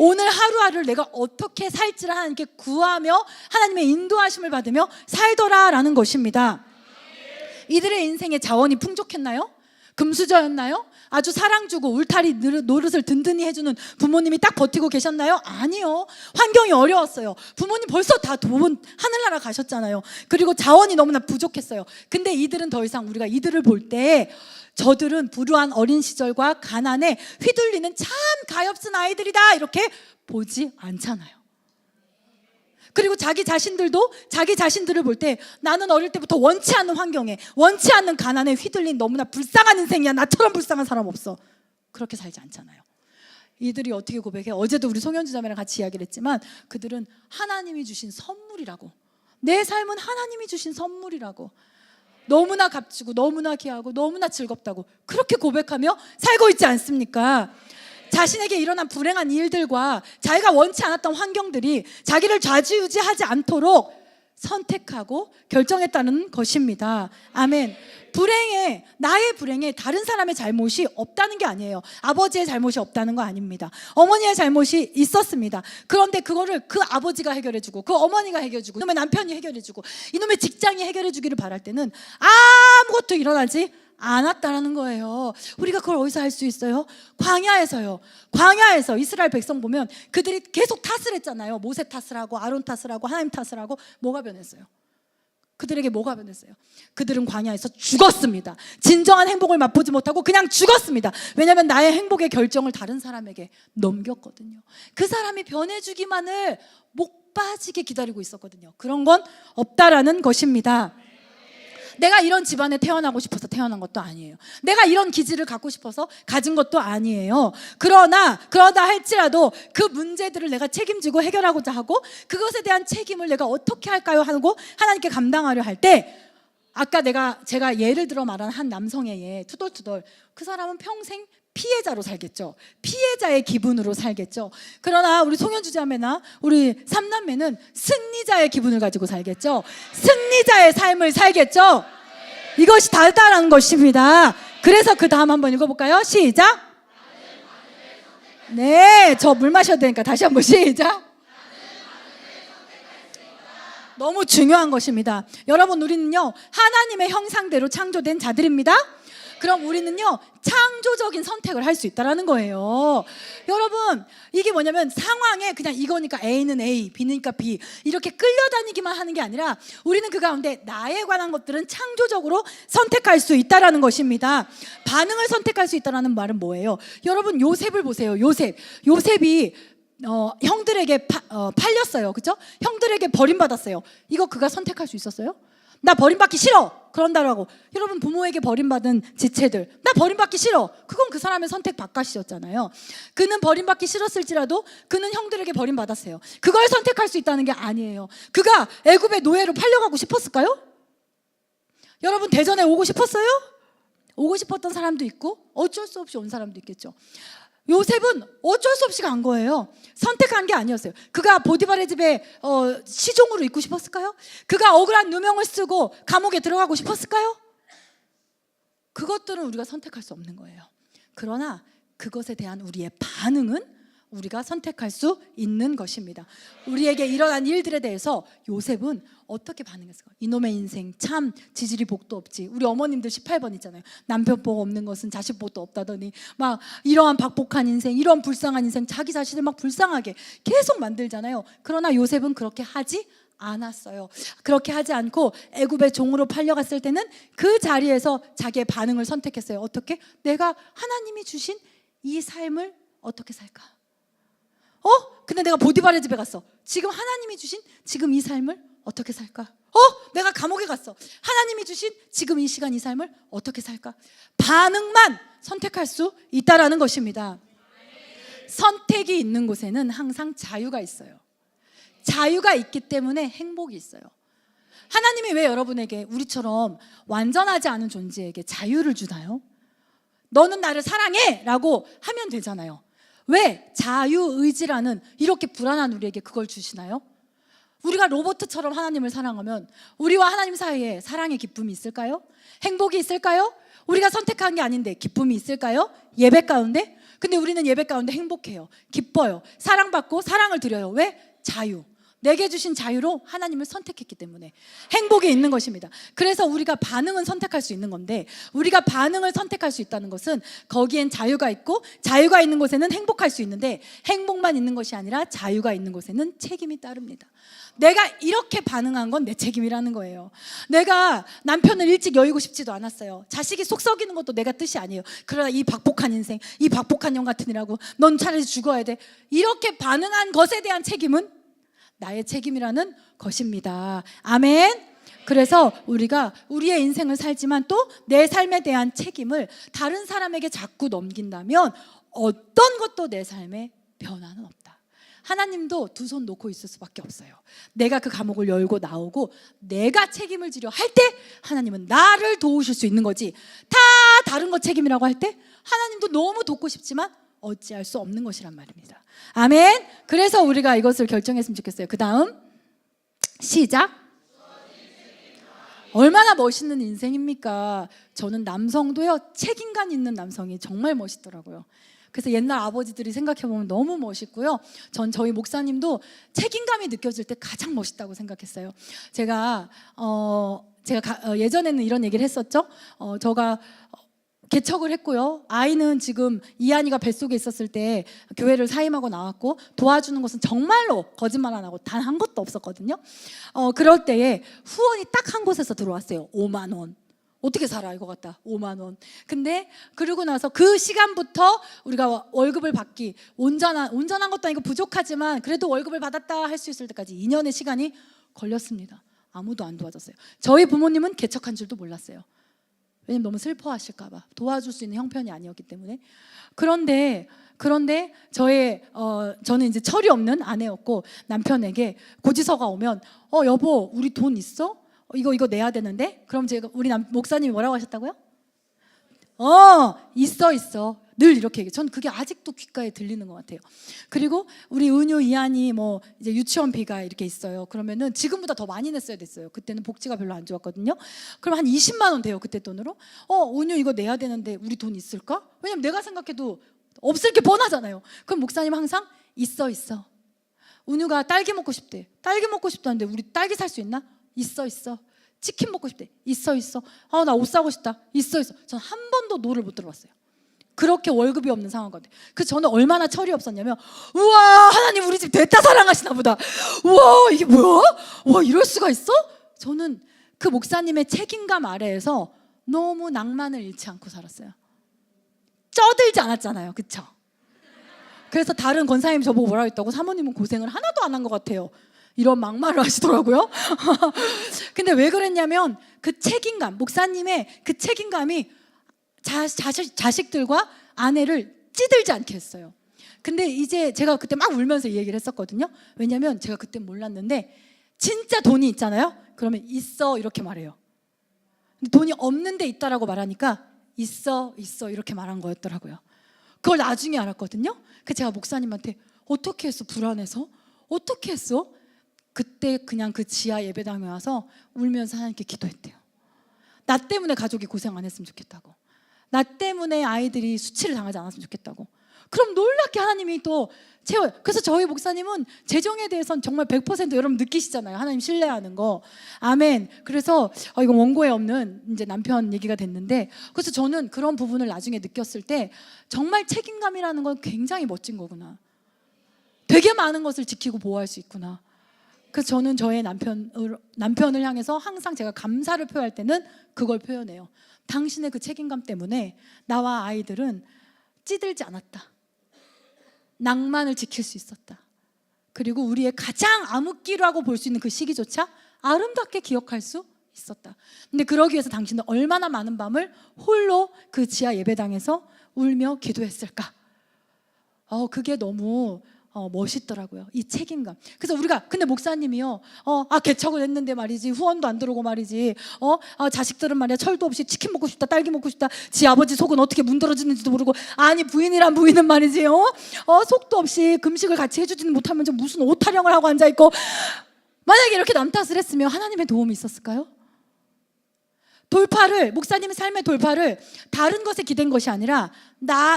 Speaker 3: 오늘 하루하루를 내가 어떻게 살지를 하나님께 구하며 하나님의 인도하심을 받으며 살더라라는 것입니다. 이들의 인생에 자원이 풍족했나요? 금수저였나요? 아주 사랑 주고 울타리 노릇을 든든히 해주는 부모님이 딱 버티고 계셨나요? 아니요. 환경이 어려웠어요. 부모님 벌써 다 하늘나라 가셨잖아요. 그리고 자원이 너무나 부족했어요. 근데 이들은 더 이상, 우리가 이들을 볼 때 저들은 불우한 어린 시절과 가난에 휘둘리는 참 가엾은 아이들이다 이렇게 보지 않잖아요. 그리고 자기 자신들도 자기 자신들을 볼 때 나는 어릴 때부터 원치 않는 환경에, 원치 않는 가난에 휘둘린 너무나 불쌍한 인생이야. 나처럼 불쌍한 사람 없어. 그렇게 살지 않잖아요. 이들이 어떻게 고백해? 어제도 우리 송현주 자매랑 같이 이야기를 했지만 그들은 하나님이 주신 선물이라고, 내 삶은 하나님이 주신 선물이라고, 너무나 값지고 너무나 귀하고 너무나 즐겁다고 그렇게 고백하며 살고 있지 않습니까? 자신에게 일어난 불행한 일들과 자기가 원치 않았던 환경들이 자기를 좌지우지하지 않도록 선택하고 결정했다는 것입니다. 아멘. 나의 불행에 다른 사람의 잘못이 없다는 게 아니에요. 아버지의 잘못이 없다는 거 아닙니다. 어머니의 잘못이 있었습니다. 그런데 그거를 그 아버지가 해결해주고 그 어머니가 해결해주고 이놈의 남편이 해결해주고 이놈의 직장이 해결해주기를 바랄 때는 아무것도 일어나지 않았다라는 거예요. 우리가 그걸 어디서 할 수 있어요? 광야에서요. 광야에서 이스라엘 백성 보면 그들이 계속 탓을 했잖아요. 모세 탓을 하고 아론 탓을 하고 하나님 탓을 하고 뭐가 변했어요? 그들에게 뭐가 변했어요? 그들은 광야에서 죽었습니다. 진정한 행복을 맛보지 못하고 그냥 죽었습니다. 왜냐하면 나의 행복의 결정을 다른 사람에게 넘겼거든요. 그 사람이 변해주기만을 목 빠지게 기다리고 있었거든요. 그런 건 없다라는 것입니다. 내가 이런 집안에 태어나고 싶어서 태어난 것도 아니에요. 내가 이런 기질을 갖고 싶어서 가진 것도 아니에요. 그러다 할지라도 그 문제들을 내가 책임지고 해결하고자 하고 그것에 대한 책임을 내가 어떻게 할까요? 하고 하나님께 감당하려 할 때 아까 제가 예를 들어 말한 한 남성의 예, 투덜투덜, 그 사람은 평생 피해자로 살겠죠. 피해자의 기분으로 살겠죠. 그러나 우리 송현주 자매나 우리 삼남매는 승리자의 기분을 가지고 살겠죠. 승리자의 삶을 살겠죠. 이것이 다르다는 것입니다. 그래서 그 다음 한번 읽어볼까요? 시작. 네, 저 물 마셔야 되니까 다시 한번 시작. 너무 중요한 것입니다. 여러분, 우리는요 하나님의 형상대로 창조된 자들입니다. 그럼 우리는요 창조적인 선택을 할 수 있다는 거예요. 여러분, 이게 뭐냐면 상황에 그냥 이거니까 A는 A, B니까 B 이렇게 끌려다니기만 하는 게 아니라 우리는 그 가운데 나에 관한 것들은 창조적으로 선택할 수 있다는 것입니다. 반응을 선택할 수 있다는 말은 뭐예요? 여러분, 요셉을 보세요. 요셉이 형들에게 팔렸어요. 그렇죠? 형들에게 버림받았어요. 이거 그가 선택할 수 있었어요? 나 버림받기 싫어! 그런다라고. 여러분, 부모에게 버림받은 지체들, 나 버림받기 싫어! 그건 그 사람의 선택 바깥이었잖아요. 그는 버림받기 싫었을지라도 그는 형들에게 버림받았어요. 그걸 선택할 수 있다는 게 아니에요. 그가 애굽의 노예로 팔려가고 싶었을까요? 여러분, 대전에 오고 싶었어요? 오고 싶었던 사람도 있고 어쩔 수 없이 온 사람도 있겠죠. 요셉은 어쩔 수 없이 간 거예요. 선택한 게 아니었어요. 그가 보디발의 집에 시종으로 있고 싶었을까요? 그가 억울한 누명을 쓰고 감옥에 들어가고 싶었을까요? 그것들은 우리가 선택할 수 없는 거예요. 그러나 그것에 대한 우리의 반응은 우리가 선택할 수 있는 것입니다. 우리에게 일어난 일들에 대해서 요셉은 어떻게 반응했을까요? 이놈의 인생 참 지질이 복도 없지. 우리 어머님들 18번 있잖아요. 남편 복 없는 것은 자식 복도 없다더니 막 이러한 박복한 인생, 이런 불쌍한 인생, 자기 자신을 막 불쌍하게 계속 만들잖아요. 그러나 요셉은 그렇게 하지 않았어요. 그렇게 하지 않고 애굽의 종으로 팔려갔을 때는 그 자리에서 자기의 반응을 선택했어요. 어떻게? 내가 하나님이 주신 이 삶을 어떻게 살까? 근데 내가 보디발의 집에 갔어. 지금 하나님이 주신 지금 이 삶을 어떻게 살까? 내가 감옥에 갔어. 하나님이 주신 지금 이 시간 이 삶을 어떻게 살까? 반응만 선택할 수 있다라는 것입니다. 선택이 있는 곳에는 항상 자유가 있어요. 자유가 있기 때문에 행복이 있어요. 하나님이 왜 여러분에게 우리처럼 완전하지 않은 존재에게 자유를 주나요? 너는 나를 사랑해! 라고 하면 되잖아요. 왜 자유의지라는 이렇게 불안한 우리에게 그걸 주시나요? 우리가 로봇처럼 하나님을 사랑하면 우리와 하나님 사이에 사랑의 기쁨이 있을까요? 행복이 있을까요? 우리가 선택한 게 아닌데 기쁨이 있을까요? 예배 가운데? 근데 우리는 예배 가운데 행복해요. 기뻐요. 사랑받고 사랑을 드려요. 왜? 자유. 내게 주신 자유로 하나님을 선택했기 때문에 행복이 있는 것입니다. 그래서 우리가 반응은 선택할 수 있는 건데, 우리가 반응을 선택할 수 있다는 것은 거기엔 자유가 있고, 자유가 있는 곳에는 행복할 수 있는데, 행복만 있는 것이 아니라 자유가 있는 곳에는 책임이 따릅니다. 내가 이렇게 반응한 건 내 책임이라는 거예요. 내가 남편을 일찍 여의고 싶지도 않았어요. 자식이 속 썩이는 것도 내가 뜻이 아니에요. 그러나 이 박복한 인생, 이 박복한 영 같으니라고 넌 차라리 죽어야 돼, 이렇게 반응한 것에 대한 책임은 나의 책임이라는 것입니다. 아멘. 그래서 우리가 우리의 인생을 살지만 또 내 삶에 대한 책임을 다른 사람에게 자꾸 넘긴다면 어떤 것도 내 삶에 변화는 없다. 하나님도 두 손 놓고 있을 수밖에 없어요. 내가 그 감옥을 열고 나오고 내가 책임을 지려 할 때 하나님은 나를 도우실 수 있는 거지, 다 다른 거 책임이라고 할 때 하나님도 너무 돕고 싶지만 어찌할 수 없는 것이란 말입니다. 아멘. 그래서 우리가 이것을 결정했으면 좋겠어요. 그 다음 시작. 얼마나 멋있는 인생입니까? 저는 남성도요, 책임감 있는 남성이 정말 멋있더라고요. 그래서 옛날 아버지들이 생각해보면 너무 멋있고요. 전 저희 목사님도 책임감이 느껴질 때 가장 멋있다고 생각했어요. 제가 예전에는 이런 얘기를 했었죠. 제가 개척을 했고요. 아이는 지금 이한이가 뱃속에 있었을 때 교회를 사임하고 나왔고, 도와주는 것은 정말로 거짓말 안 하고 단 한 것도 없었거든요. 그럴 때에 후원이 딱 한 곳에서 들어왔어요. 5만 원. 어떻게 살아 이거 같다. 5만 원. 근데 그러고 나서 그 시간부터 우리가 월급을 받기, 온전한 것도 아니고 부족하지만 그래도 월급을 받았다 할 수 있을 때까지 2년의 시간이 걸렸습니다. 아무도 안 도와줬어요. 저희 부모님은 개척한 줄도 몰랐어요. 왜냐면 너무 슬퍼하실까 봐. 도와줄 수 있는 형편이 아니었기 때문에. 그런데 저는 이제 철이 없는 아내였고, 남편에게 고지서가 오면 여보 우리 돈 있어? 이거 내야 되는데? 그럼 우리 목사님이 뭐라고 하셨다고요? 있어. 늘 이렇게 얘기해. 전 그게 아직도 귓가에 들리는 것 같아요. 그리고 우리 은유, 이한이 뭐 이제 유치원비가 이렇게 있어요. 그러면은 지금보다 더 많이 냈어야 됐어요. 그때는 복지가 별로 안 좋았거든요. 그럼 한 20만 원 돼요. 그때 돈으로. 은유 이거 내야 되는데 우리 돈 있을까? 왜냐면 내가 생각해도 없을 게 뻔하잖아요. 그럼 목사님 항상 있어. 은유가 딸기 먹고 싶대. 딸기 먹고 싶다는데 우리 딸기 살 수 있나? 있어. 치킨 먹고 싶대. 있어. 나 옷 사고 싶다. 있어. 전 한 번도 노를 못 들어봤어요. 그렇게 월급이 없는 상황이거든요. 그래서 저는 얼마나 철이 없었냐면, 우와 하나님 우리 집 됐다 사랑하시나 보다. 우와 이게 뭐야? 와 이럴 수가 있어? 저는 그 목사님의 책임감 아래에서 너무 낭만을 잃지 않고 살았어요. 쪄들지 않았잖아요. 그쵸? 그래서 다른 권사님 저보고 뭐라 했다고, 사모님은 고생을 하나도 안 한 것 같아요. 이런 막말을 하시더라고요. 근데 왜 그랬냐면 그 책임감, 목사님의 그 책임감이 자식들과 아내를 찌들지 않게 했어요. 근데 이제 제가 그때 막 울면서 이 얘기를 했었거든요. 왜냐면 제가 그때 몰랐는데 진짜 돈이 있잖아요. 그러면 있어 이렇게 말해요. 근데 돈이 없는데 있다라고 말하니까 있어 이렇게 말한 거였더라고요. 그걸 나중에 알았거든요. 그래서 제가 목사님한테 어떻게 했어? 불안해서? 어떻게 했어? 그때 그냥 그 지하 예배당에 와서 울면서 하나님께 기도했대요. 나 때문에 가족이 고생 안 했으면 좋겠다고. 나 때문에 아이들이 수치를 당하지 않았으면 좋겠다고. 그럼 놀랍게 하나님이 또 채워요. 그래서 저희 목사님은 재정에 대해서는 정말 100% 여러분 느끼시잖아요. 하나님 신뢰하는 거. 아멘. 그래서 이건 원고에 없는 이제 남편 얘기가 됐는데, 그래서 저는 그런 부분을 나중에 느꼈을 때 정말 책임감이라는 건 굉장히 멋진 거구나. 되게 많은 것을 지키고 보호할 수 있구나. 그래서 저는 저의 남편을 향해서 항상 제가 감사를 표할 때는 그걸 표현해요. 당신의 그 책임감 때문에 나와 아이들은 찌들지 않았다. 낭만을 지킬 수 있었다. 그리고 우리의 가장 암흑기라고 볼 수 있는 그 시기조차 아름답게 기억할 수 있었다. 근데 그러기 위해서 당신은 얼마나 많은 밤을 홀로 그 지하 예배당에서 울며 기도했을까? 그게 너무 멋있더라고요. 이 책임감. 그래서 근데 목사님이요, 개척을 했는데 말이지, 후원도 안 들어오고 말이지, 자식들은 말이야, 철도 없이 치킨 먹고 싶다, 딸기 먹고 싶다, 지 아버지 속은 어떻게 문드러지는지도 모르고, 아니, 부인이란 부인은 말이지, 속도 없이 금식을 같이 해주지는 못하면 무슨 오타령을 하고 앉아있고, 만약에 이렇게 남 탓을 했으면 하나님의 도움이 있었을까요? 목사님의 삶의 돌파를 다른 것에 기댄 것이 아니라,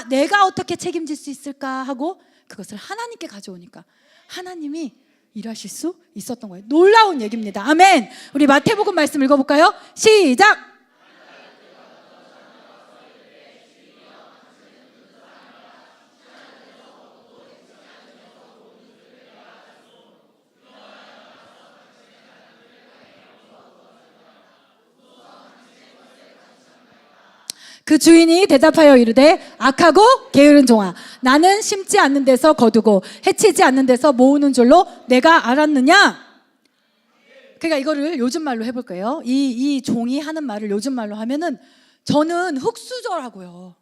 Speaker 3: 내가 어떻게 책임질 수 있을까 하고, 그것을 하나님께 가져오니까 하나님이 일하실 수 있었던 거예요. 놀라운 얘기입니다. 아멘. 우리 마태복음 말씀 읽어볼까요? 시작. 그 주인이 대답하여 이르되 악하고 게으른 종아, 나는 심지 않는 데서 거두고 해치지 않는 데서 모으는 줄로 내가 알았느냐? 그러니까 이거를 요즘 말로 해볼 거예요. 이 종이 하는 말을 요즘 말로 하면은, 저는 흙수저라고요.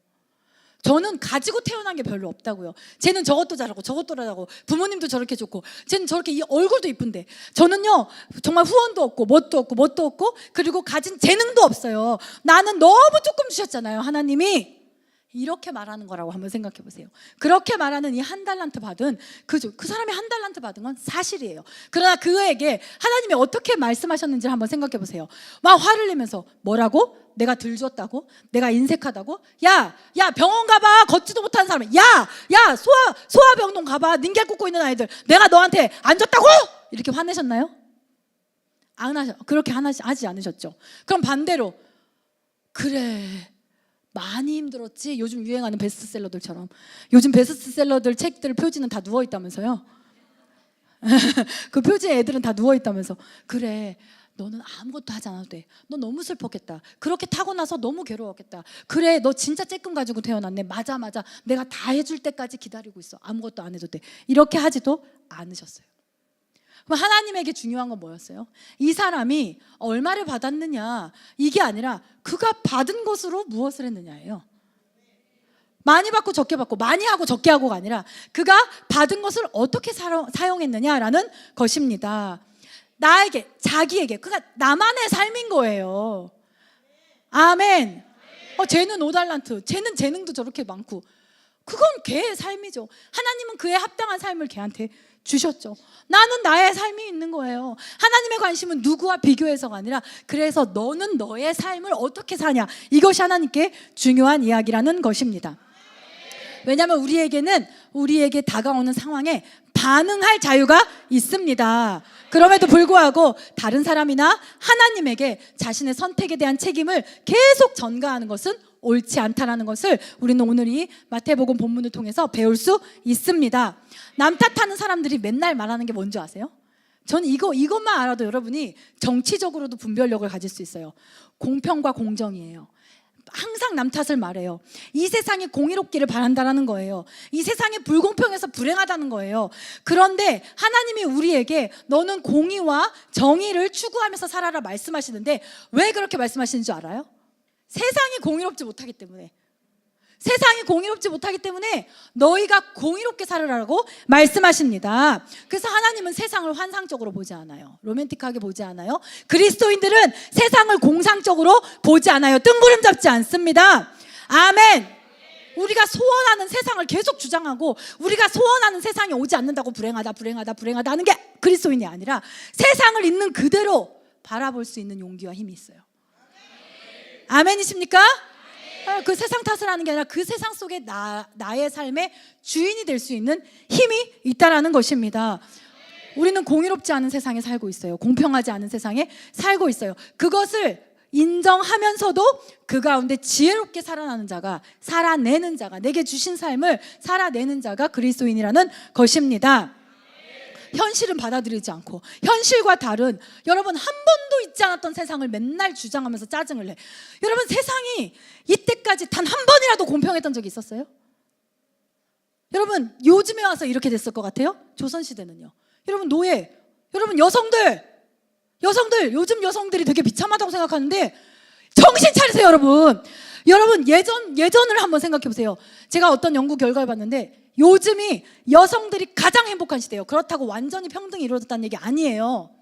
Speaker 3: 저는 가지고 태어난 게 별로 없다고요. 쟤는 저것도 잘하고 저것도 잘하고 부모님도 저렇게 좋고 쟤는 저렇게 이 얼굴도 이쁜데 저는요 정말 후원도 없고 뭣도 없고 그리고 가진 재능도 없어요. 나는 너무 조금 주셨잖아요 하나님이. 이렇게 말하는 거라고 한번 생각해 보세요. 그렇게 말하는 이 한 달란트 받은 그 사람이 한 달란트 받은 건 사실이에요. 그러나 그에게 하나님이 어떻게 말씀하셨는지를 한번 생각해 보세요. 막 화를 내면서 뭐라고? 내가 들 줬다고? 내가 인색하다고? 야 병원 가봐. 걷지도 못하는 사람. 야 소아병동 가봐. 닌겔 꽂고 있는 아이들. 내가 너한테 안 줬다고? 이렇게 화내셨나요? 그렇게 하지 않으셨죠. 그럼 반대로, 그래 많이 힘들었지. 요즘 유행하는 베스트셀러들처럼. 요즘 베스트셀러들 책들 표지는 다 누워있다면서요. 그 표지에 애들은 다 누워있다면서. 그래 너는 아무것도 하지 않아도 돼. 너 너무 슬펐겠다. 그렇게 타고 나서 너무 괴로웠겠다. 그래 너 진짜 쬐끔 가지고 태어났네. 맞아 내가 다 해줄 때까지 기다리고 있어. 아무것도 안 해도 돼. 이렇게 하지도 않으셨어요. 그럼 하나님에게 중요한 건 뭐였어요? 이 사람이 얼마를 받았느냐, 이게 아니라 그가 받은 것으로 무엇을 했느냐예요. 많이 받고 적게 받고, 많이 하고 적게 하고가 아니라 그가 받은 것을 어떻게 사용했느냐라는 것입니다. 나에게, 자기에게, 그러니까 나만의 삶인 거예요. 아멘. 쟤는 5달란트, 쟤는 재능도 저렇게 많고, 그건 걔의 삶이죠. 하나님은 그에 합당한 삶을 걔한테 주셨죠. 나는 나의 삶이 있는 거예요. 하나님의 관심은 누구와 비교해서가 아니라, 그래서 너는 너의 삶을 어떻게 사냐, 이것이 하나님께 중요한 이야기라는 것입니다. 왜냐하면 우리에게 다가오는 상황에 반응할 자유가 있습니다. 그럼에도 불구하고 다른 사람이나 하나님에게 자신의 선택에 대한 책임을 계속 전가하는 것은 옳지 않다라는 것을 우리는 오늘 이 마태복음 본문을 통해서 배울 수 있습니다. 남 탓하는 사람들이 맨날 말하는 게 뭔지 아세요? 저는 이것만 알아도 여러분이 정치적으로도 분별력을 가질 수 있어요. 공평과 공정이에요. 항상 남 탓을 말해요. 이 세상이 공의롭기를 바란다라는 거예요. 이 세상이 불공평해서 불행하다는 거예요. 그런데 하나님이 우리에게 너는 공의와 정의를 추구하면서 살아라 말씀하시는데, 왜 그렇게 말씀하시는 줄 알아요? 세상이 공의롭지 못하기 때문에. 세상이 공의롭지 못하기 때문에 너희가 공의롭게 살으라고 말씀하십니다. 그래서 하나님은 세상을 환상적으로 보지 않아요. 로맨틱하게 보지 않아요. 그리스도인들은 세상을 공상적으로 보지 않아요. 뜬구름 잡지 않습니다. 아멘. 우리가 소원하는 세상을 계속 주장하고, 우리가 소원하는 세상이 오지 않는다고 불행하다 하는 게 그리스도인이 아니라, 세상을 있는 그대로 바라볼 수 있는 용기와 힘이 있어요. 아멘이십니까? 그 세상 탓을 하는 게 아니라 그 세상 속에 나의 삶의 주인이 될 수 있는 힘이 있다라는 것입니다. 우리는 공의롭지 않은 세상에 살고 있어요. 공평하지 않은 세상에 살고 있어요. 그것을 인정하면서도 그 가운데 지혜롭게 살아내는 자가, 내게 주신 삶을 살아내는 자가 그리스도인이라는 것입니다. 현실은 받아들이지 않고, 현실과 다른, 여러분 한 번도 있지 않았던 세상을 맨날 주장하면서 짜증을 내. 여러분, 세상이 이때까지 단 한 번이라도 공평했던 적이 있었어요? 여러분, 요즘에 와서 이렇게 됐을 것 같아요? 조선시대는요. 여러분, 노예, 여러분 여성들, 요즘 여성들이 되게 비참하다고 생각하는데 정신 차리세요. 여러분 예전을 한번 생각해 보세요. 제가 어떤 연구 결과를 봤는데, 요즘이 여성들이 가장 행복한 시대예요. 그렇다고 완전히 평등이 이루어졌다는 얘기 아니에요.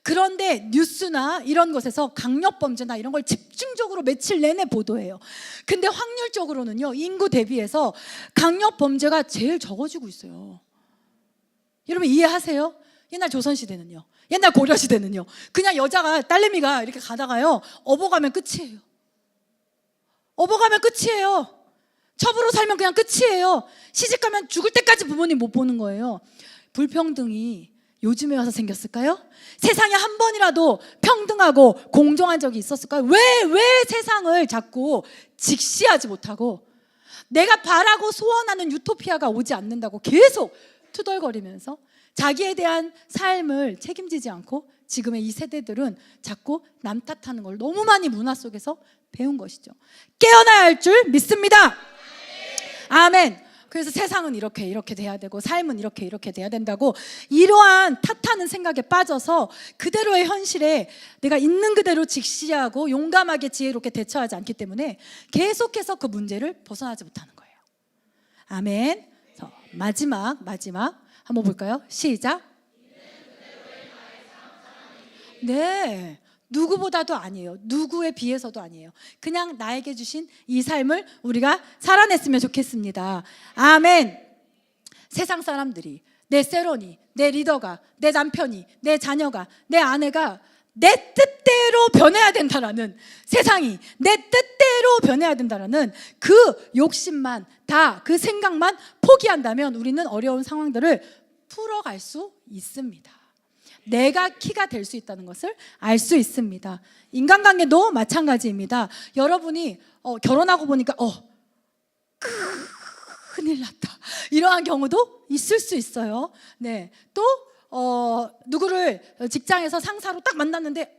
Speaker 3: 그런데 뉴스나 이런 것에서 강력범죄나 이런 걸 집중적으로 며칠 내내 보도해요. 근데 확률적으로는요, 인구 대비해서 강력범죄가 제일 적어지고 있어요. 여러분 이해하세요? 옛날 조선시대는요, 옛날 고려시대는요, 그냥 여자가, 딸내미가 이렇게 가다가요, 업어가면 끝이에요. 첩으로 살면 그냥 끝이에요. 시집가면 죽을 때까지 부모님 못 보는 거예요. 불평등이 요즘에 와서 생겼을까요? 세상에 한 번이라도 평등하고 공정한 적이 있었을까요? 왜 세상을 자꾸 직시하지 못하고, 내가 바라고 소원하는 유토피아가 오지 않는다고 계속 투덜거리면서 자기에 대한 삶을 책임지지 않고 지금의 이 세대들은 자꾸 남 탓하는 걸 너무 많이 문화 속에서 배운 것이죠. 깨어나야 할 줄 믿습니다. 아멘. 그래서 세상은 이렇게 돼야 되고 삶은 이렇게 돼야 된다고 이러한 탓하는 생각에 빠져서 그대로의 현실에 내가 있는 그대로 직시하고 용감하게 지혜롭게 대처하지 않기 때문에 계속해서 그 문제를 벗어나지 못하는 거예요. 아멘. 마지막 한번 볼까요? 시작. 네, 누구보다도 아니에요. 누구에 비해서도 아니에요. 그냥 나에게 주신 이 삶을 우리가 살아냈으면 좋겠습니다. 아멘. 세상 사람들이, 내 세론이, 내 리더가, 내 남편이, 내 자녀가, 내 아내가 내 뜻대로 변해야 된다라는, 세상이 내 뜻대로 변해야 된다라는 그 욕심만, 다 그 생각만 포기한다면 우리는 어려운 상황들을 풀어갈 수 있습니다. 내가 키가 될 수 있다는 것을 알 수 있습니다. 인간관계도 마찬가지입니다. 여러분이 결혼하고 보니까 큰일 났다, 이러한 경우도 있을 수 있어요. 네, 또 누구를 직장에서 상사로 딱 만났는데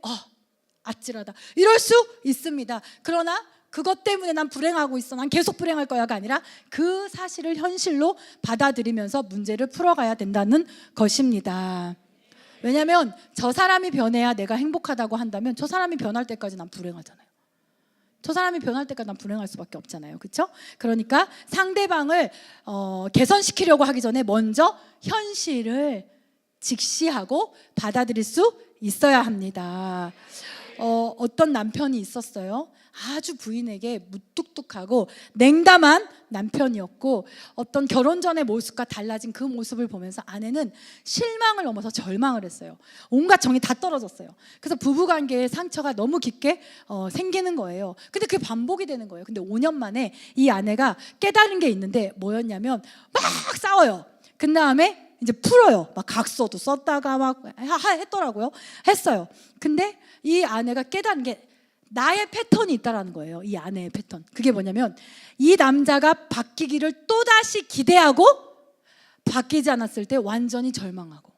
Speaker 3: 아찔하다, 이럴 수 있습니다. 그러나 그것 때문에 난 불행하고 있어, 난 계속 불행할 거야가 아니라 그 사실을 현실로 받아들이면서 문제를 풀어가야 된다는 것입니다. 왜냐하면 저 사람이 변해야 내가 행복하다고 한다면 저 사람이 변할 때까지 난 불행하잖아요. 저 사람이 변할 때까지 난 불행할 수밖에 없잖아요. 그렇죠? 그러니까 상대방을 개선시키려고 하기 전에 먼저 현실을 직시하고 받아들일 수 있어야 합니다. 어떤 남편이 있었어요. 아주 부인에게 무뚝뚝하고 냉담한 남편이었고, 어떤 결혼 전의 모습과 달라진 그 모습을 보면서 아내는 실망을 넘어서 절망을 했어요. 온갖 정이 다 떨어졌어요. 그래서 부부관계의 상처가 너무 깊게 생기는 거예요. 근데 그게 반복이 되는 거예요. 근데 5년 만에 이 아내가 깨달은 게 있는데 뭐였냐면, 막 싸워요. 그 다음에 이제 풀어요. 막 각서도 썼다가 막 했더라고요. 했어요. 근데 이 아내가 깨달은 게 나의 패턴이 있다라는 거예요. 이 아내의 패턴. 그게 뭐냐면, 이 남자가 바뀌기를 또다시 기대하고 바뀌지 않았을 때 완전히 절망하고,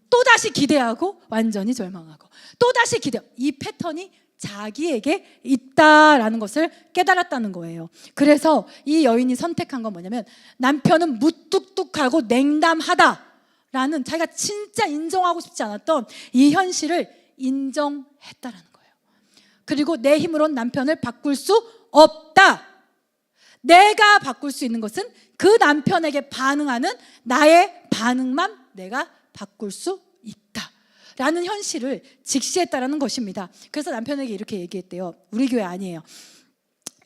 Speaker 3: 또다시 기대하고 완전히 절망하고, 또다시 기대, 이 패턴이 자기에게 있다라는 것을 깨달았다는 거예요. 그래서 이 여인이 선택한 건 뭐냐면, 남편은 무뚝뚝하고 냉담하다라는, 자기가 진짜 인정하고 싶지 않았던 이 현실을 인정했다라는 거예요. 그리고 내 힘으로는 남편을 바꿀 수 없다. 내가 바꿀 수 있는 것은 그 남편에게 반응하는 나의 반응만 내가 바꿀 수 있다 라는 현실을 직시했다라는 것입니다. 그래서 남편에게 이렇게 얘기했대요. 우리 교회 아니에요.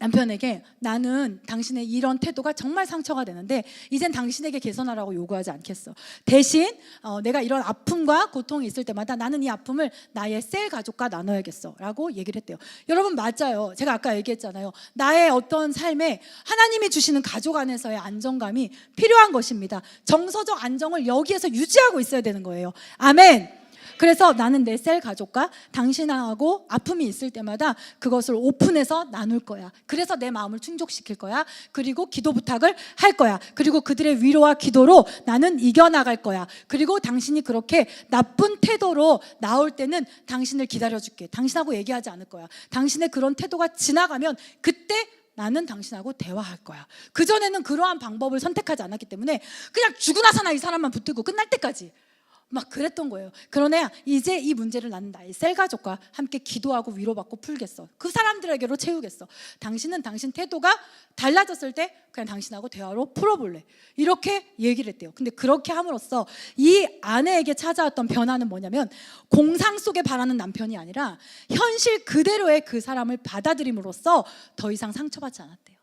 Speaker 3: 남편에게, 나는 당신의 이런 태도가 정말 상처가 되는데 이젠 당신에게 개선하라고 요구하지 않겠어. 대신 내가 이런 아픔과 고통이 있을 때마다 나는 이 아픔을 나의 셀 가족과 나눠야겠어 라고 얘기를 했대요. 여러분, 맞아요. 제가 아까 얘기했잖아요. 나의 어떤 삶에 하나님이 주시는 가족 안에서의 안정감이 필요한 것입니다. 정서적 안정을 여기에서 유지하고 있어야 되는 거예요. 아멘. 그래서 나는 내 셀 가족과 당신하고 아픔이 있을 때마다 그것을 오픈해서 나눌 거야. 그래서 내 마음을 충족시킬 거야. 그리고 기도 부탁을 할 거야. 그리고 그들의 위로와 기도로 나는 이겨나갈 거야. 그리고 당신이 그렇게 나쁜 태도로 나올 때는 당신을 기다려줄게. 당신하고 얘기하지 않을 거야. 당신의 그런 태도가 지나가면 그때 나는 당신하고 대화할 거야. 그전에는 그러한 방법을 선택하지 않았기 때문에 그냥 죽고 나서나 이 사람만 붙들고 끝날 때까지 막 그랬던 거예요. 그러나 이제 이 문제를 나는 나의 셀 가족과 함께 기도하고 위로받고 풀겠어. 그 사람들에게로 채우겠어. 당신은 당신 태도가 달라졌을 때 그냥 당신하고 대화로 풀어볼래. 이렇게 얘기를 했대요. 근데 그렇게 함으로써 이 아내에게 찾아왔던 변화는 뭐냐면, 공상 속에 바라는 남편이 아니라 현실 그대로의 그 사람을 받아들임으로써 더 이상 상처받지 않았대요.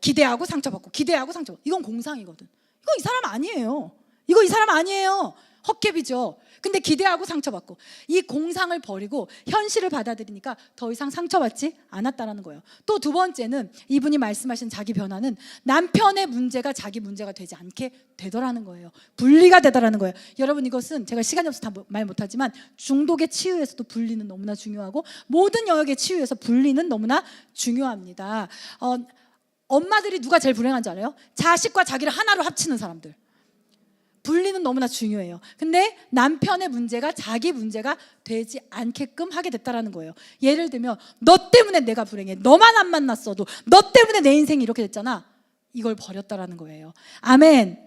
Speaker 3: 기대하고 상처받고 기대하고 상처받고, 이건 공상이거든. 이거 이 사람 아니에요. 이거 이 사람 아니에요. 헛개비죠. 근데 기대하고 상처받고, 이 공상을 버리고 현실을 받아들이니까 더 이상 상처받지 않았다는 거예요. 또 두 번째는, 이분이 말씀하신 자기 변화는 남편의 문제가 자기 문제가 되지 않게 되더라는 거예요. 분리가 되더라는 거예요. 여러분, 이것은 제가 시간이 없어서 다 말 못하지만 중독의 치유에서도 분리는 너무나 중요하고 모든 영역의 치유에서 분리는 너무나 중요합니다. 엄마들이 누가 제일 불행한지 알아요? 자식과 자기를 하나로 합치는 사람들. 분리는 너무나 중요해요. 근데 남편의 문제가 자기 문제가 되지 않게끔 하게 됐다라는 거예요. 예를 들면 너 때문에 내가 불행해. 너만 안 만났어도 너 때문에 내 인생이 이렇게 됐잖아. 이걸 버렸다라는 거예요. 아멘.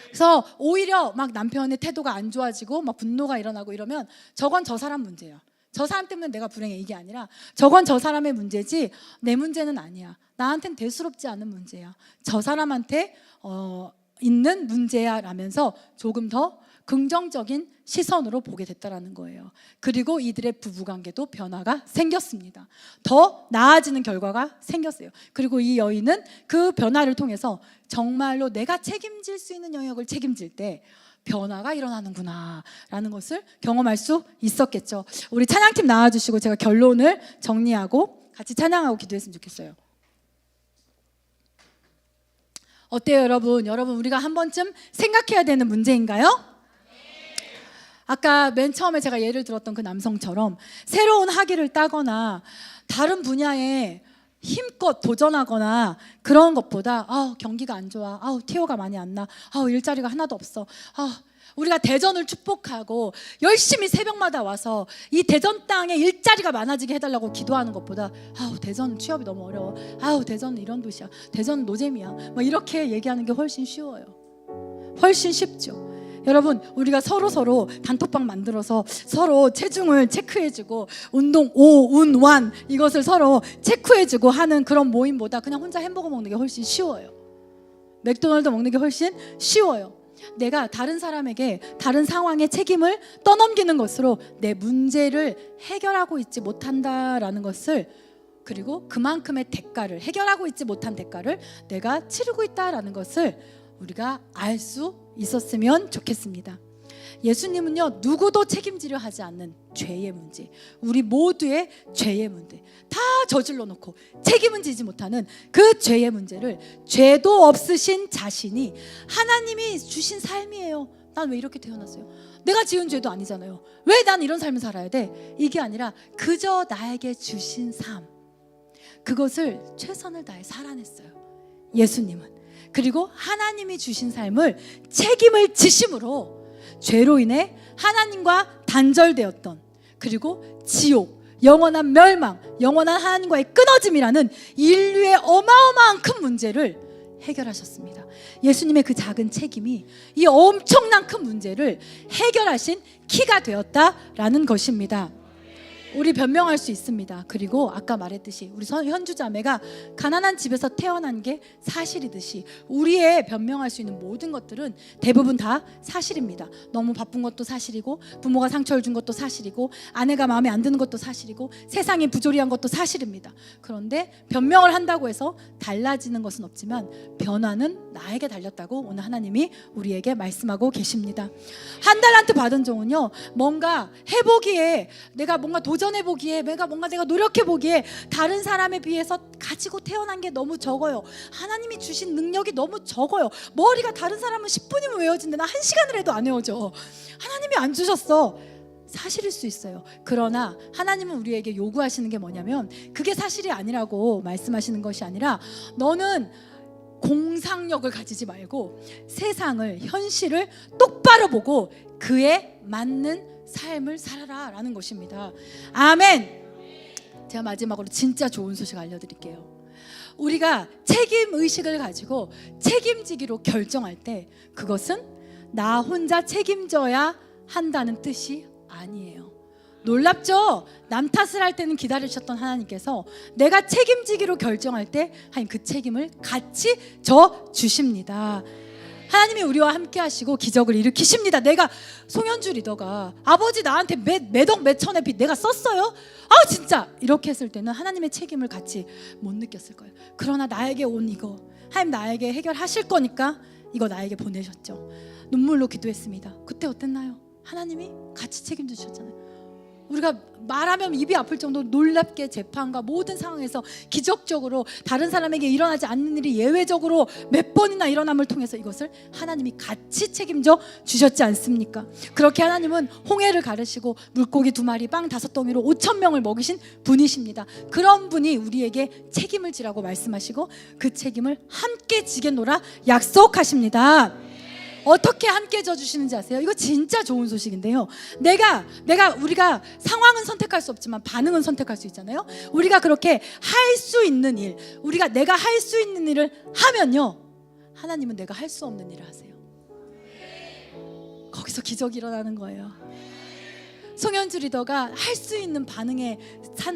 Speaker 3: 그래서 오히려 막 남편의 태도가 안 좋아지고 막 분노가 일어나고 이러면 저건 저 사람 문제야. 저 사람 때문에 내가 불행해 이게 아니라 저건 저 사람의 문제지 내 문제는 아니야. 나한텐 대수롭지 않은 문제야. 저 사람한테 있는 문제야 라면서 조금 더 긍정적인 시선으로 보게 됐다라는 거예요. 그리고 이들의 부부관계도 변화가 생겼습니다. 더 나아지는 결과가 생겼어요. 그리고 이 여인은 그 변화를 통해서 정말로 내가 책임질 수 있는 영역을 책임질 때 변화가 일어나는구나 라는 것을 경험할 수 있었겠죠. 우리 찬양팀 나와주시고 제가 결론을 정리하고 같이 찬양하고 기도했으면 좋겠어요. 어때요 여러분? 여러분 우리가 한 번쯤 생각해야 되는 문제인가요? 아까 맨 처음에 제가 예를 들었던 그 남성처럼 새로운 학위를 따거나 다른 분야에 힘껏 도전하거나 그런 것보다 경기가 안 좋아, 티오가 많이 안 나, 일자리가 하나도 없어, 우리가 대전을 축복하고 열심히 새벽마다 와서 이 대전 땅에 일자리가 많아지게 해달라고 기도하는 것보다 대전 취업이 너무 어려워, 대전은 이런 도시야, 대전은 노잼이야, 뭐 이렇게 얘기하는 게 훨씬 쉬워요. 훨씬 쉽죠. 여러분 우리가 서로 단톡방 만들어서 서로 체중을 체크해주고 운동 오운완 이것을 서로 체크해주고 하는 그런 모임보다 그냥 혼자 햄버거 먹는 게 훨씬 쉬워요. 맥도날드 먹는 게 훨씬 쉬워요. 내가 다른 사람에게 다른 상황의 책임을 떠넘기는 것으로 내 문제를 해결하고 있지 못한다라는 것을, 그리고 그만큼의 대가를, 해결하고 있지 못한 대가를 내가 치르고 있다라는 것을 우리가 알 수 있었으면 좋겠습니다. 예수님은요 누구도 책임지려 하지 않는 죄의 문제, 우리 모두의 죄의 문제 다 저질러 놓고 책임은 지지 못하는 그 죄의 문제를 죄도 없으신 자신이 하나님이 주신 삶이에요. 난 왜 이렇게 태어났어요? 내가 지은 죄도 아니잖아요. 왜 난 이런 삶을 살아야 돼? 이게 아니라 그저 나에게 주신 삶, 그것을 최선을 다해 살아냈어요 예수님은. 그리고 하나님이 주신 삶을 책임을 지심으로 죄로 인해 하나님과 단절되었던, 그리고 지옥, 영원한 멸망, 영원한 하나님과의 끊어짐이라는 인류의 어마어마한 큰 문제를 해결하셨습니다. 예수님의 그 작은 책임이 이 엄청난 큰 문제를 해결하신 키가 되었다라는 것입니다. 우리 변명할 수 있습니다. 그리고 아까 말했듯이 우리 현주 자매가 가난한 집에서 태어난 게 사실이듯이 우리의 변명할 수 있는 모든 것들은 대부분 다 사실입니다. 너무 바쁜 것도 사실이고, 부모가 상처를 준 것도 사실이고, 아내가 마음에 안 드는 것도 사실이고, 세상이 부조리한 것도 사실입니다. 그런데 변명을 한다고 해서 달라지는 것은 없지만 변화는 나에게 달렸다고 오늘 하나님이 우리에게 말씀하고 계십니다. 한 달란트 받은 종은요 뭔가 해보기에, 내가 뭔가 도전해보기에, 내가 노력해보기에 다른 사람에 비해서 가지고 태어난 게 너무 적어요. 하나님이 주신 능력이 너무 적어요. 머리가 다른 사람은 10분이면 외워진데 나 1시간을 해도 안 외워져. 하나님이 안 주셨어. 사실일 수 있어요. 그러나 하나님은 우리에게 요구하시는 게 뭐냐면, 그게 사실이 아니라고 말씀하시는 것이 아니라, 너는 공상력을 가지지 말고 세상을, 현실을 똑바로 보고 그에 맞는 삶을 살아라 라는 것입니다. 아멘. 제가 마지막으로 진짜 좋은 소식 알려드릴게요. 우리가 책임의식을 가지고 책임지기로 결정할 때 그것은 나 혼자 책임져야 한다는 뜻이 아니에요. 놀랍죠? 남 탓을 할 때는 기다리셨던 하나님께서 내가 책임지기로 결정할 때 하나님 그 책임을 같이 져 주십니다. 하나님이 우리와 함께 하시고 기적을 일으키십니다. 내가 송현주 리더가 아버지 나한테 몇억 몇천의 빚 내가 썼어요? 진짜 이렇게 했을 때는 하나님의 책임을 같이 못 느꼈을 거예요. 그러나 나에게 온 이거 하나님 나에게 해결하실 거니까 이거 나에게 보내셨죠. 눈물로 기도했습니다. 그때 어땠나요? 하나님이 같이 책임져 주셨잖아요. 우리가 말하면 입이 아플 정도로 놀랍게 재판과 모든 상황에서 기적적으로 다른 사람에게 일어나지 않는 일이 예외적으로 몇 번이나 일어남을 통해서 이것을 하나님이 같이 책임져 주셨지 않습니까? 그렇게 하나님은 홍해를 가르시고 물고기 2마리 빵 5덩이로 5,000명을 먹이신 분이십니다. 그런 분이 우리에게 책임을 지라고 말씀하시고 그 책임을 함께 지겠노라 약속하십니다. 어떻게 함께 져주시는지 아세요? 이거 진짜 좋은 소식인데요. 우리가 상황은 선택할 수 없지만 반응은 선택할 수 있잖아요. 우리가 그렇게 할 수 있는 일, 내가 할 수 있는 일을 하면요, 하나님은 내가 할 수 없는 일을 하세요. 거기서 기적이 일어나는 거예요. 송현주 리더가 할 수 있는 반응에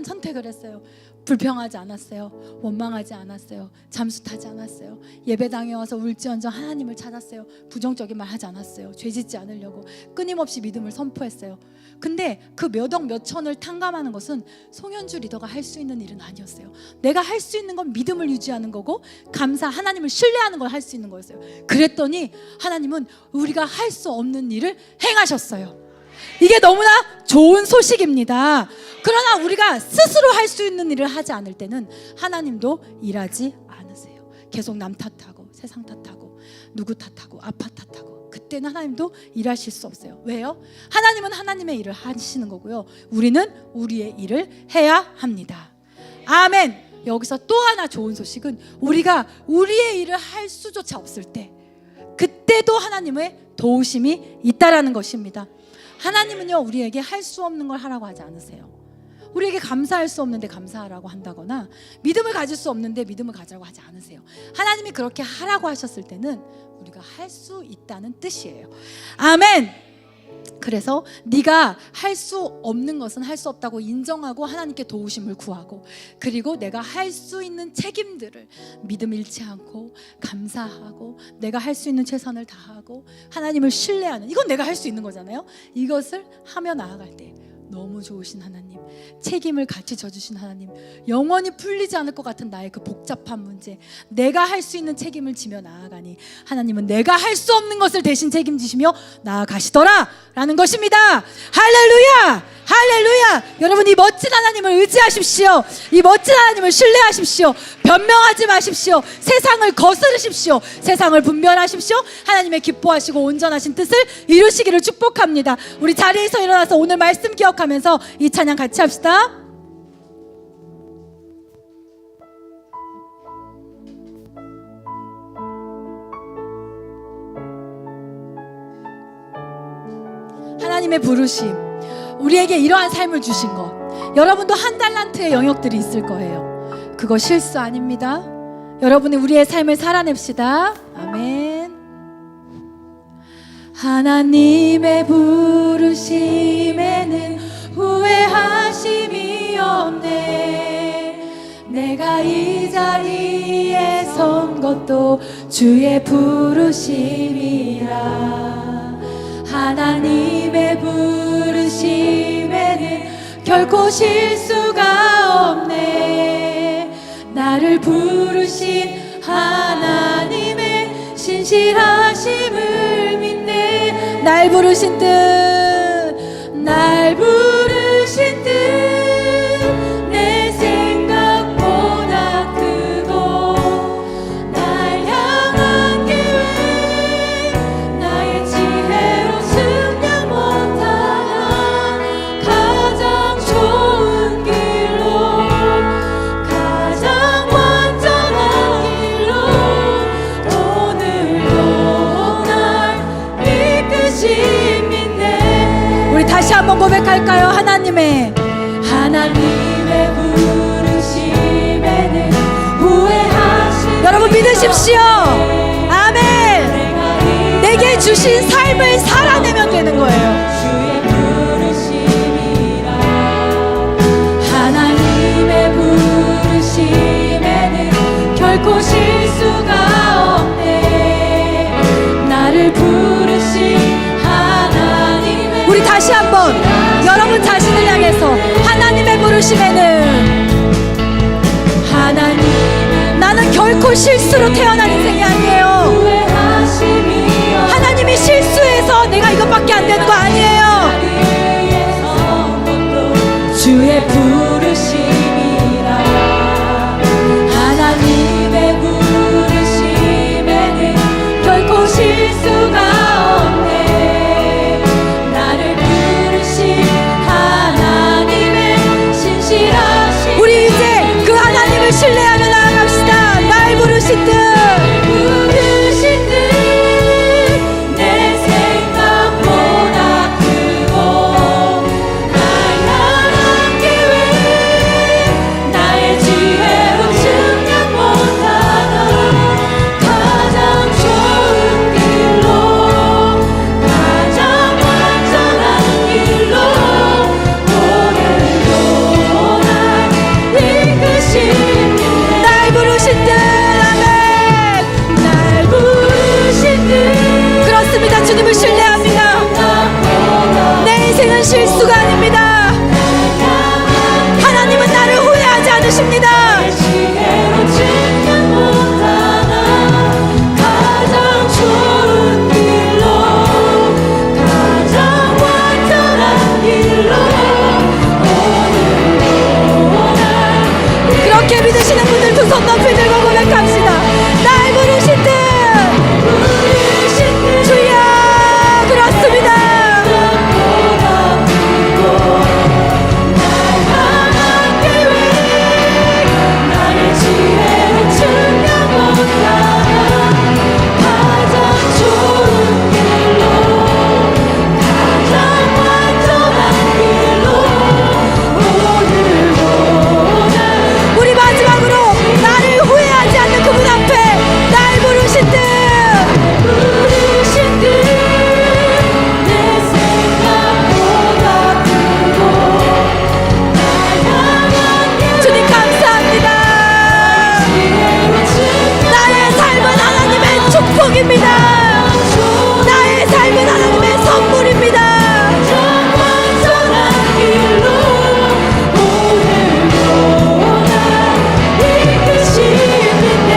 Speaker 3: 선택을 했어요. 불평하지 않았어요. 원망하지 않았어요. 잠수 타지 않았어요. 예배당에 와서 울지언정 하나님을 찾았어요. 부정적인 말 하지 않았어요. 죄짓지 않으려고 끊임없이 믿음을 선포했어요. 근데 그 몇 억 몇 천을 탕감하는 것은 송현주 리더가 할 수 있는 일은 아니었어요. 내가 할 수 있는 건 믿음을 유지하는 거고, 하나님을 신뢰하는 걸 할 수 있는 거였어요. 그랬더니 하나님은 우리가 할 수 없는 일을 행하셨어요. 이게 너무나 좋은 소식입니다. 그러나 우리가 스스로 할 수 있는 일을 하지 않을 때는 하나님도 일하지 않으세요. 계속 남 탓하고 세상 탓하고 누구 탓하고 아파 탓하고, 그때는 하나님도 일하실 수 없어요. 왜요? 하나님은 하나님의 일을 하시는 거고요, 우리는 우리의 일을 해야 합니다. 아멘. 여기서 또 하나 좋은 소식은 우리가 우리의 일을 할 수조차 없을 때, 그때도 하나님의 도우심이 있다라는 것입니다. 하나님은요, 우리에게 할 수 없는 걸 하라고 하지 않으세요. 우리에게 감사할 수 없는데 감사하라고 한다거나, 믿음을 가질 수 없는데 믿음을 가지라고 하지 않으세요. 하나님이 그렇게 하라고 하셨을 때는 우리가 할 수 있다는 뜻이에요. 아멘. 그래서 네가 할 수 없는 것은 할 수 없다고 인정하고 하나님께 도우심을 구하고, 그리고 내가 할 수 있는 책임들을 믿음 잃지 않고 감사하고 내가 할 수 있는 최선을 다하고 하나님을 신뢰하는, 이건 내가 할 수 있는 거잖아요. 이것을 하며 나아갈 때 너무 좋으신 하나님, 책임을 같이 져주신 하나님, 영원히 풀리지 않을 것 같은 나의 그 복잡한 문제, 내가 할 수 있는 책임을 지며 나아가니 하나님은 내가 할 수 없는 것을 대신 책임지시며 나아가시더라 라는 것입니다. 할렐루야! 할렐루야! 여러분, 이 멋진 하나님을 의지하십시오. 이 멋진 하나님을 신뢰하십시오. 변명하지 마십시오. 세상을 거스르십시오. 세상을 분별하십시오. 하나님의 기뻐하시고 온전하신 뜻을 이루시기를 축복합니다. 우리 자리에서 일어나서 오늘 말씀 기억하면서 이 찬양 같이 합시다. 하나님의 부르심, 우리에게 이러한 삶을 주신 것, 여러분도 한 달란트의 영역들이 있을 거예요. 그거 실수 아닙니다. 여러분이 우리의 삶을 살아냅시다. 아멘. 하나님의 부르심에는 후회하심이 없네. 내가 이 자리에 선 것도 주의 부르심이라. 하나님의 부르심에는 결코 실수가 없네. 나를 부르신 하나님의 신실하심을 믿네. 날 부르신 뜻, 날 부르신 뜻, 내 생각보다 크고 날 향한 계획, 나의 지혜로 승량 못하나 가장 좋은 길로, 가장 완전한 길로 오늘도 날 이끄신 믿네. 우리 다시 한번 고백할까요? 하나님의 부르심에는 후회하시. 여러분 믿으십시오. 아멘. 내게 주신 삶을 살아내면 되는 거예요.
Speaker 2: 주의 부르심이라. 하나님의 부르심에는 결코 실수가 없네. 나를 부르신 하나님의.
Speaker 3: 우리 다시 한번 여러분 자신을 향해서 하나님의 부르심에는, 나는 결코 실수로 태어난 인생이 아니에요. 하나님이 실수해서 내가 이것밖에 안 되는 거 아니에요.
Speaker 2: 주의 부르심이라. 하나님의 부르심에는 결코 실수가 없네. 나를 부르신 하나님의 신실하신.
Speaker 3: 우리 이제 그 하나님을 신뢰하며 나아갑시다. 날 부르신 뜻,
Speaker 2: 부르신 뜻, 내
Speaker 3: 손 높이 들고 고백합시다. 날 부르신 듯 주여 그렇습니다.
Speaker 1: 나의 지혜로 증명한다. 가장 좋은 길로 가장 완전한 길로 오늘보다
Speaker 3: 우리 마지막으로 나를 후회하지 않는 그분 앞에 날 부르신 듯
Speaker 1: 부르신 듯내 생각보다 크고 날 향한 길
Speaker 3: 주님 감사합니다. 나의 삶은 하나님의 축복입니다. 나의 삶은 하나님의 선물입니다.
Speaker 1: 완전한 길로 오늘보다 이끄시는데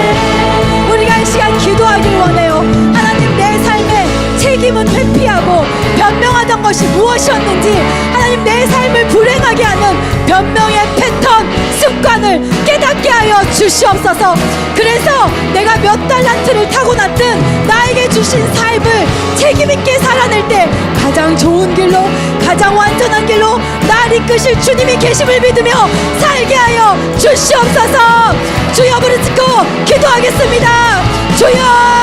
Speaker 3: 우리가 이 시간 기도하길 원해요. 하나님 내 삶의 책임은 회피하고 변명하던 것이 무엇이었는지 하나님 내 삶을 불행하게 하는 변명의 패턴 습관을 깨닫게 하여 주시옵소서. 그래서 내가 몇 달란트를 타고났든 나에게 주신 삶을 책임있게 살아낼 때 가장 좋은 길로 가장 완전한 길로 날 이끄실 주님이 계심을 믿으며 살게 하여 주시옵소서. 주여 부르짖고 기도하겠습니다. 주여